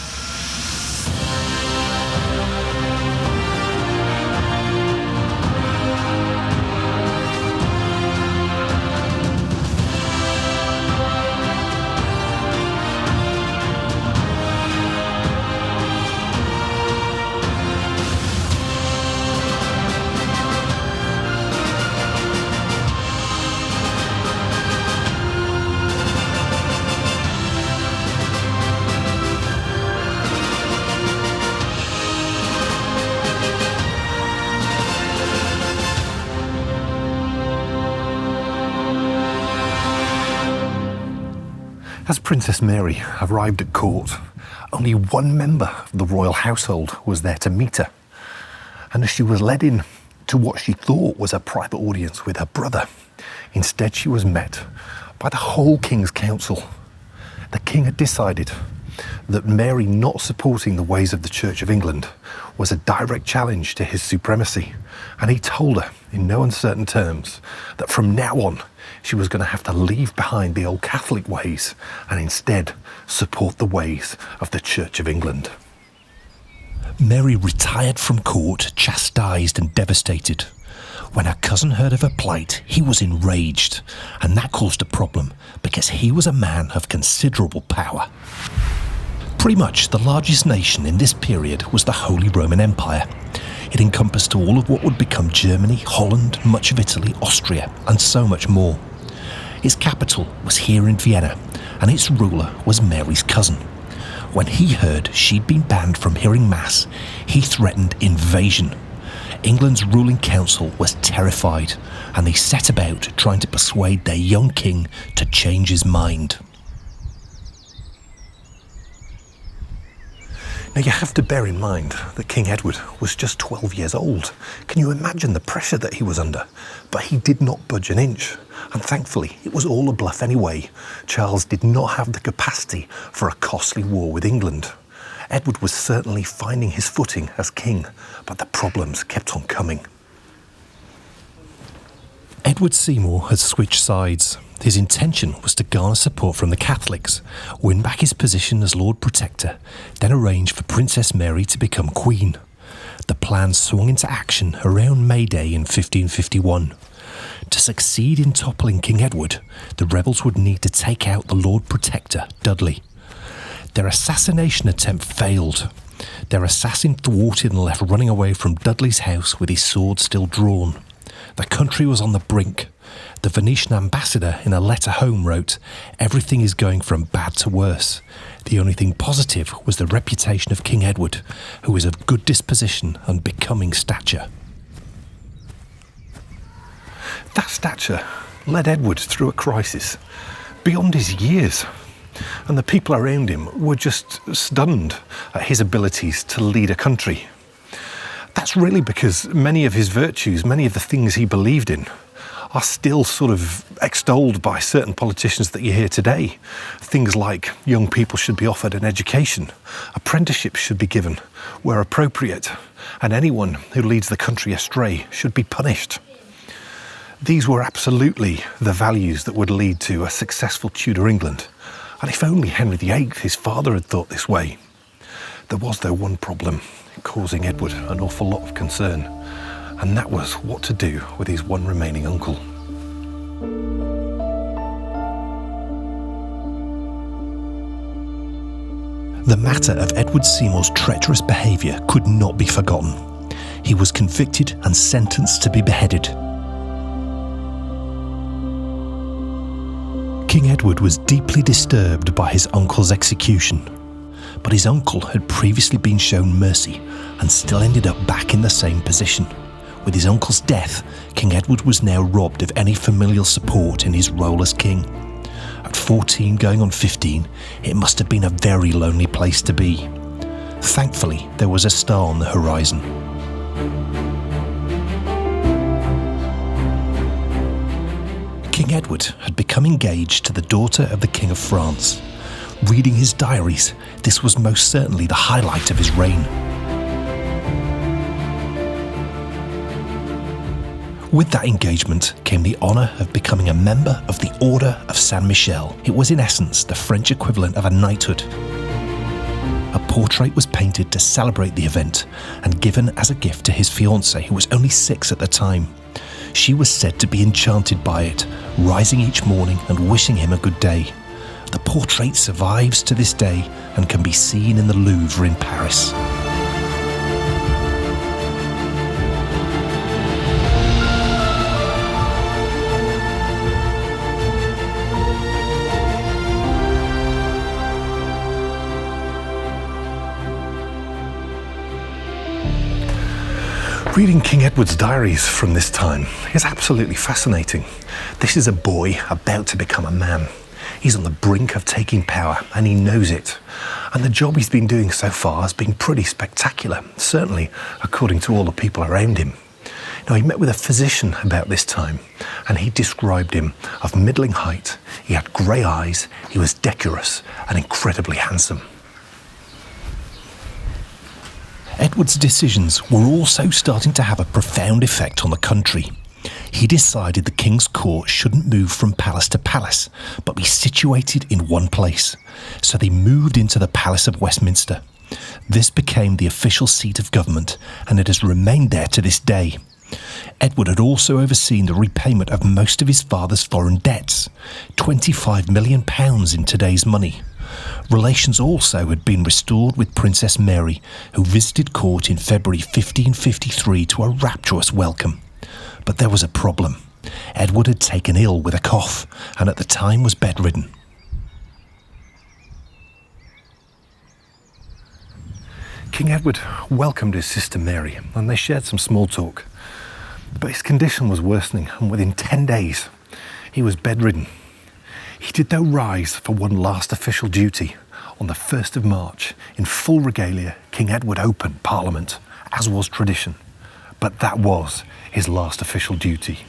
As Princess Mary arrived at court, only one member of the royal household was there to meet her. And as she was led in to what she thought was a private audience with her brother, instead she was met by the whole King's Council. The King had decided that Mary not supporting the ways of the Church of England was a direct challenge to his supremacy, and he told her in no uncertain terms that from now on she was going to have to leave behind the old Catholic ways and instead support the ways of the Church of England. Mary retired from court, chastised and devastated. When her cousin heard of her plight, he was enraged, and that caused a problem because he was a man of considerable power. Pretty much the largest nation in this period was the Holy Roman Empire. It encompassed all of what would become Germany, Holland, much of Italy, Austria, and so much more. Its capital was here in Vienna, and its ruler was Mary's cousin. When he heard she'd been banned from hearing Mass, he threatened invasion. England's ruling council was terrified, and they set about trying to persuade their young king to change his mind. Now you have to bear in mind that King Edward was just 12 years old. Can you imagine the pressure that he was under? But he did not budge an inch. And thankfully, it was all a bluff anyway. Charles did not have the capacity for a costly war with England. Edward was certainly finding his footing as king, but the problems kept on coming. Edward Seymour had switched sides. His intention was to garner support from the Catholics, win back his position as Lord Protector, then arrange for Princess Mary to become Queen. The plan swung into action around May Day in 1551. To succeed in toppling King Edward, the rebels would need to take out the Lord Protector, Dudley. Their assassination attempt failed. Their assassin thwarted and left running away from Dudley's house with his sword still drawn. The country was on the brink. The Venetian ambassador in a letter home wrote, "Everything is going from bad to worse. The only thing positive was the reputation of King Edward, who was of good disposition and becoming stature." That stature led Edward through a crisis beyond his years, and the people around him were just stunned at his abilities to lead a country. That's really because many of his virtues, many of the things he believed in, are still sort of extolled by certain politicians that you hear today. Things like young people should be offered an education, apprenticeships should be given where appropriate, and anyone who leads the country astray should be punished. These were absolutely the values that would lead to a successful Tudor England, and if only Henry VIII, his father, had thought this way. There was, though, one problem causing Edward an awful lot of concern, and that was what to do with his one remaining uncle. The matter of Edward Seymour's treacherous behaviour could not be forgotten. He was convicted and sentenced to be beheaded. King Edward was deeply disturbed by his uncle's execution, but his uncle had previously been shown mercy and still ended up back in the same position. With his uncle's death, King Edward was now robbed of any familial support in his role as king. At 14 going on 15, it must have been a very lonely place to be. Thankfully, there was a star on the horizon. King Edward had become engaged to the daughter of the King of France. Reading his diaries, this was most certainly the highlight of his reign. With that engagement came the honour of becoming a member of the Order of Saint Michel. It was in essence the French equivalent of a knighthood. A portrait was painted to celebrate the event and given as a gift to his fiancée, who was only 6 at the time. She was said to be enchanted by it, rising each morning and wishing him a good day. The portrait survives to this day and can be seen in the Louvre in Paris. Reading King Edward's diaries from this time is absolutely fascinating. This is a boy about to become a man. He's on the brink of taking power and he knows it. And the job he's been doing so far has been pretty spectacular, certainly according to all the people around him. Now, he met with a physician about this time and he described him of middling height. He had grey eyes, he was decorous and incredibly handsome. Edward's decisions were also starting to have a profound effect on the country. He decided the king's court shouldn't move from palace to palace, but be situated in one place. So they moved into the Palace of Westminster. This became the official seat of government, and it has remained there to this day. Edward had also overseen the repayment of most of his father's foreign debts, £25 million in today's money. Relations also had been restored with Princess Mary, who visited court in February 1553 to a rapturous welcome. But there was a problem. Edward had taken ill with a cough, and at the time was bedridden. King Edward welcomed his sister Mary, and they shared some small talk. But his condition was worsening, and within 10 days, he was bedridden. He did though rise for one last official duty. On the 1st of March, in full regalia, King Edward opened Parliament, as was tradition. But that was his last official duty.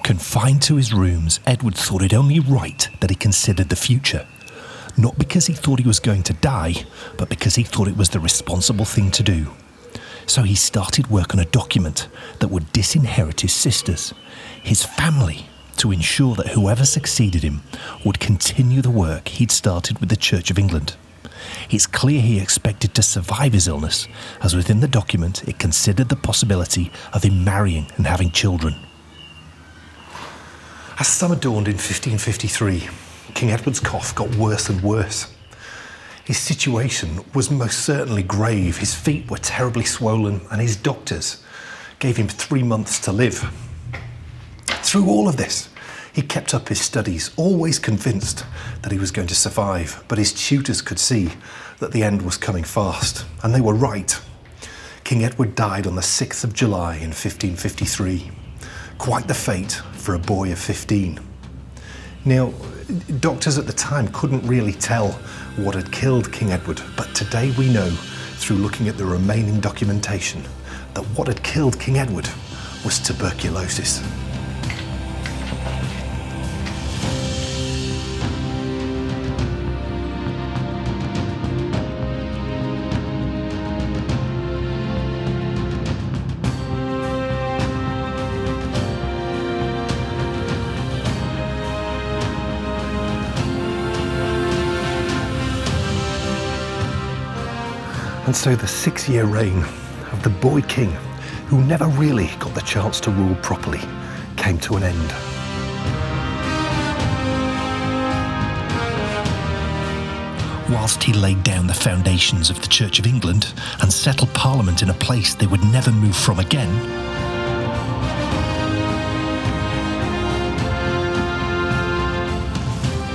Confined to his rooms, Edward thought it only right that he considered the future. Not because he thought he was going to die, but because he thought it was the responsible thing to do. So he started work on a document that would disinherit his sisters, his family, to ensure that whoever succeeded him would continue the work he'd started with the Church of England. It's clear he expected to survive his illness, as within the document it considered the possibility of him marrying and having children. As summer dawned in 1553, King Edward's cough got worse and worse. His situation was most certainly grave. His feet were terribly swollen and his doctors gave him 3 months to live. Through all of this, he kept up his studies, always convinced that he was going to survive, but his tutors could see that the end was coming fast, and they were right. King Edward died on the 6th of July in 1553. Quite the fate for a boy of 15. Now, doctors at the time couldn't really tell what had killed King Edward, but today we know, through looking at the remaining documentation, that what had killed King Edward was tuberculosis. And so the 6-year reign of the boy king, who never really got the chance to rule properly, came to an end. Whilst he laid down the foundations of the Church of England and settled Parliament in a place they would never move from again,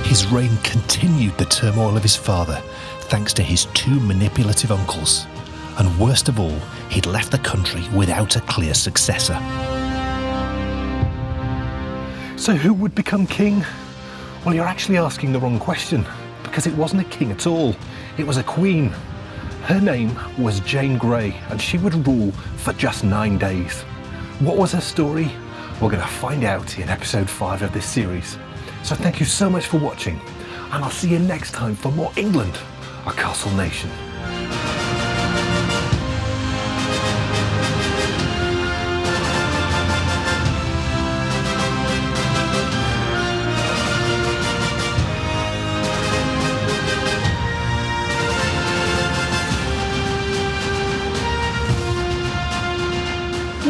his reign continued the turmoil of his father, thanks to his 2 manipulative uncles. And worst of all, he'd left the country without a clear successor. So who would become king? Well, you're actually asking the wrong question, because it wasn't a king at all. It was a queen. Her name was Jane Grey, and she would rule for just 9 days. What was her story? we're going to find out in episode 5 of this series. So thank you so much for watching, and I'll see you next time for more England, a castle nation.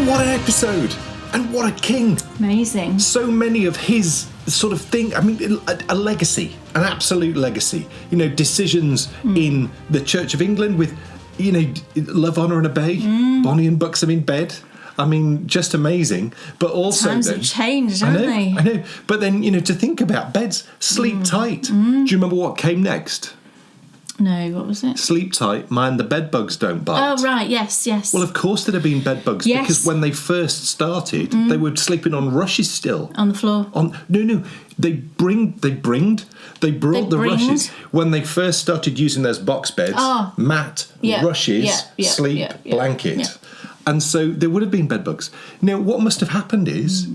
What an episode! And what a king! Amazing. So many of his sort of thing. I mean, a legacy, an absolute legacy. You know, decisions in the Church of England with, you know, love, honour and obey, Bonnie and Buxom in bed. I mean, just amazing. But also Times then, have changed, haven't they? I know. But then, you know, to think about beds, sleep tight. Do you remember what came next? No, what was it? Sleep tight, mind the bed bugs don't bite. Oh, right, yes. Well, of course there'd have been bed bugs Yes. because when they first started, they were sleeping on rushes still. On the floor. No, they brought the rushes when they first started using those box beds. Mat, rushes, sleep, blanket, and so there would have been bed bugs. Now, what must have happened is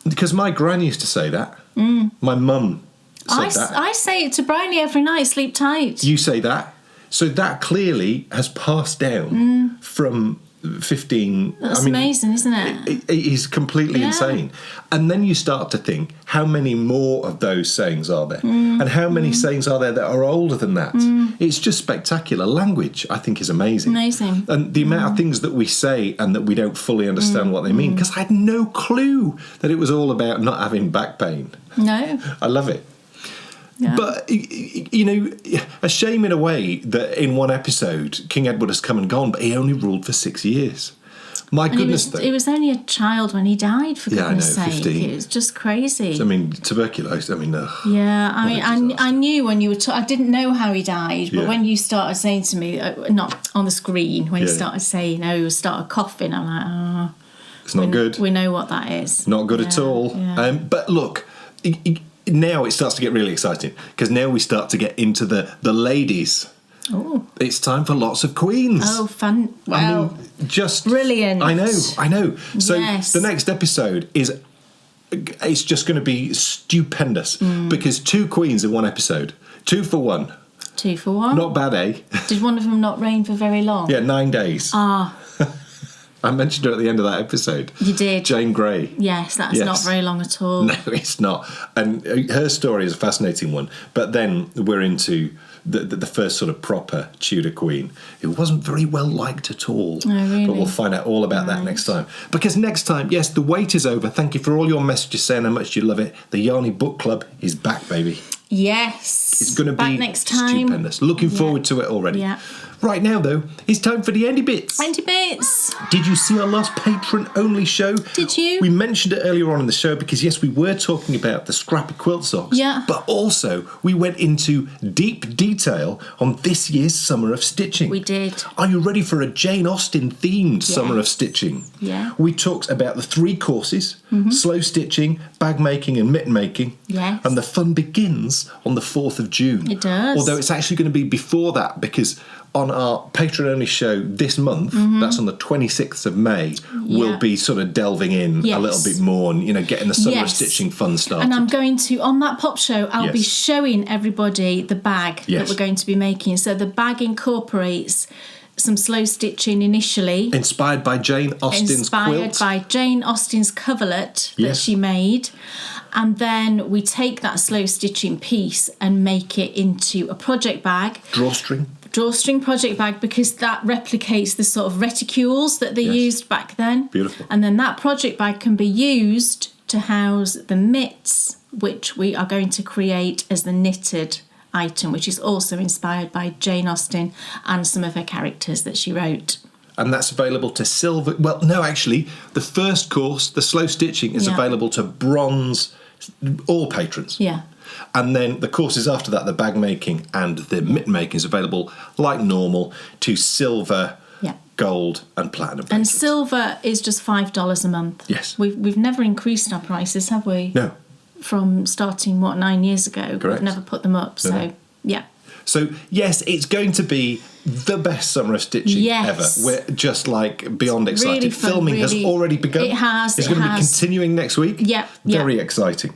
because my gran used to say that, my mum. I say it to Bryony every night, sleep tight. You say that. So that clearly has passed down from 15. That's amazing, isn't it? It is completely insane. And then you start to think, how many more of those sayings are there? And how many sayings are there that are older than that? It's just spectacular. Language, I think, is amazing. Amazing. And the amount of things that we say and that we don't fully understand what they mean. Because I had no clue that it was all about not having back pain. No. I love it. Yeah. But, you know, a shame in a way that in one episode, King Edward has come and gone, but he only ruled for 6 years. My goodness, though. He was only a child when he died, for goodness sake. 15. It was just crazy. I mean, tuberculosis, I mean... Yeah, I mean, I knew when you were... I didn't know how he died, but Yeah. when you started saying to me, not on the screen, when you Yeah. started saying, started coughing, I'm like, It's not good. We know what that is. Not good at all. Yeah. But look... Now it starts to get really exciting because now we start to get into the ladies. Oh, It's time for lots of queens. oh, fun! Wow, I mean, just brilliant. I know. So Yes. the next episode it's just going to be stupendous because 2 queens in one episode, 2 for 1. 2 for 1. Not bad, eh? Did one of them not reign for very long? Yeah, 9 days. I mentioned her at the end of that episode. You did. Jane Grey. Yes, that's Yes. not very long at all. No, it's not. And her story is a fascinating one. But then we're into the first sort of proper Tudor queen, who wasn't very well liked at all. Oh, really? But we'll find out all about that next time. Because next time, yes, the wait is over. Thank you for all your messages saying how much you love it. The Yarny Book Club is back, baby. Yes. It's going to Back be next time. stupendous. Looking forward to it already. Yeah. Right now, though, it's time for the Endy Bits. Endy Bits. Did you see our last patron-only show? Did you? We mentioned it earlier on in the show because, yes, we were talking about the scrappy quilt socks. Yeah. But also, we went into deep detail on this year's Summer of Stitching. We did. Are you ready for a Jane Austen-themed Summer of Stitching? Yeah. We talked about the 3 courses, slow stitching, bag making and mitten making. Yes. And the fun begins on the 4th of June. It does. Although it's actually going to be before that because on our Patreon-only show this month, that's on the 26th of May, we'll be sort of delving in a little bit more and, you know, getting the Summer of Stitching fun started. And I'm going to, on that pop show, I'll be Yes. showing everybody the bag that Yes. we're going to be making. So the bag incorporates some slow stitching initially. Inspired by Jane Austen's quilt. By Jane Austen's coverlet that Yes. she made. And then we take that slow stitching piece and make it into a project bag. Drawstring project bag, because that replicates the sort of reticules that they used back then. Beautiful. And then that project bag can be used to house the mitts, which we are going to create as the knitted item, which is also inspired by Jane Austen and some of her characters that she wrote. And that's available to silver. Well, no, actually, the first course, the slow stitching, is available to bronze, all patrons. Yeah. And then the courses after that, the bag making and the mitten making, is available like normal to silver, gold, and platinum patrons. And silver is just $5 a month. Yes. We've never increased our prices, have we? No. From starting, 9 years ago? Correct. We've never put them up, so, No. yeah. So yes, it's going to be the best summer of stitching ever. We're just like beyond excited. Really fun, Filming has already begun. It has. It's going to be continuing next week. Yep. Very exciting.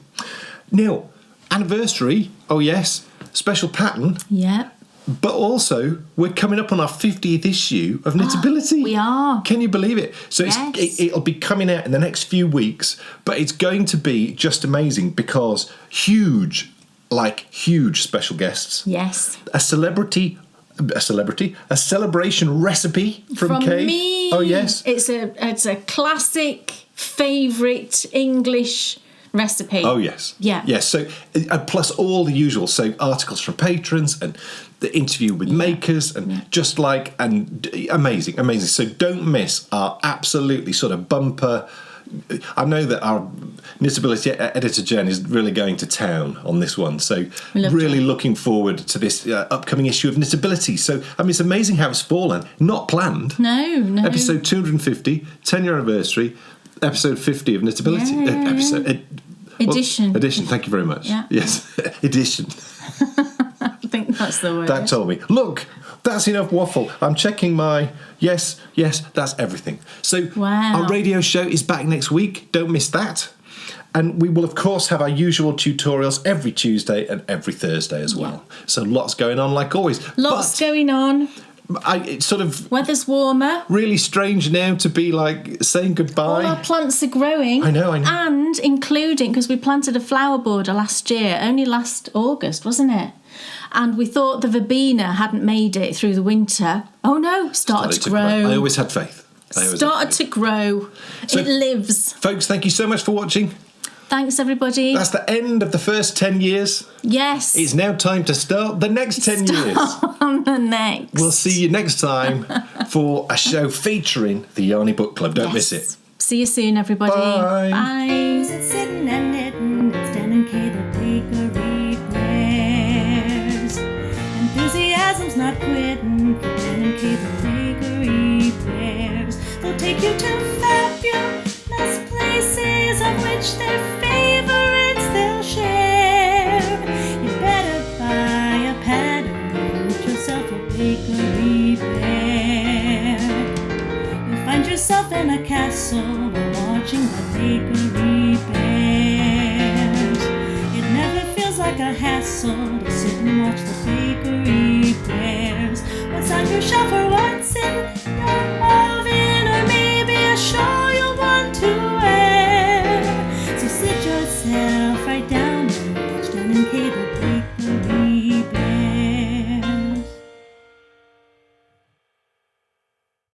Now, anniversary. Oh yes, special pattern. Yeah. But also, we're coming up on our 50th issue of Knitability. We are. Can you believe it? So Yes. it'll be coming out in the next few weeks, but it's going to be just amazing because huge special guests. Yes. A celebration recipe from Kay. me. Oh yes. It's a classic favourite English recipe. Oh yes. Yeah. Yes. So plus all the usual. So articles from patrons and the interview with makers and amazing. So don't miss our absolutely sort of bumper. I know that our Knitability editor Jen is really going to town on this one, so really looking forward to this upcoming issue of Knitability. So I mean, it's amazing how it's fallen. Not planned. No. Episode 250, 10-year anniversary. Episode 50 of Knitability. Edition. Edition. Thank you very much. Yeah. Yes, edition. I think that's the word. That told me. Look, that's enough waffle. I'm checking my... Yes, that's everything. So our radio show is back next week. Don't miss that. And we will, of course, have our usual tutorials every Tuesday and every Thursday as well. So lots going on, like always. Lots going on. It's sort of... Weather's warmer. Really strange now to be, like, saying goodbye. All our plants are growing. I know. And including, because we planted a flower border last year, only last August, wasn't it? And we thought the verbena hadn't made it through the winter. Oh no, started to grow. I always had faith. Started to grow. So, it lives. Folks, thank you so much for watching. Thanks, everybody. That's the end of the first 10 years. Yes. It's now time to start the next 10 years. On the next. We'll see you next time for a show featuring the Yarny Book Club. Don't miss it. See you soon, everybody. Bye. Bye. Sitting and knitting, it's Dan and Kay, the bakery players. Enthusiasm's not quitting for Dan and Kay, the bakery players. They'll take you to fabulous places of which their favorites they'll share. You better buy a pattern and get yourself a bakery bear. You'll find yourself in a castle while watching the bakery bears. It never feels like a hassle to sit and watch the bakery bears. What's on your shelf or what's in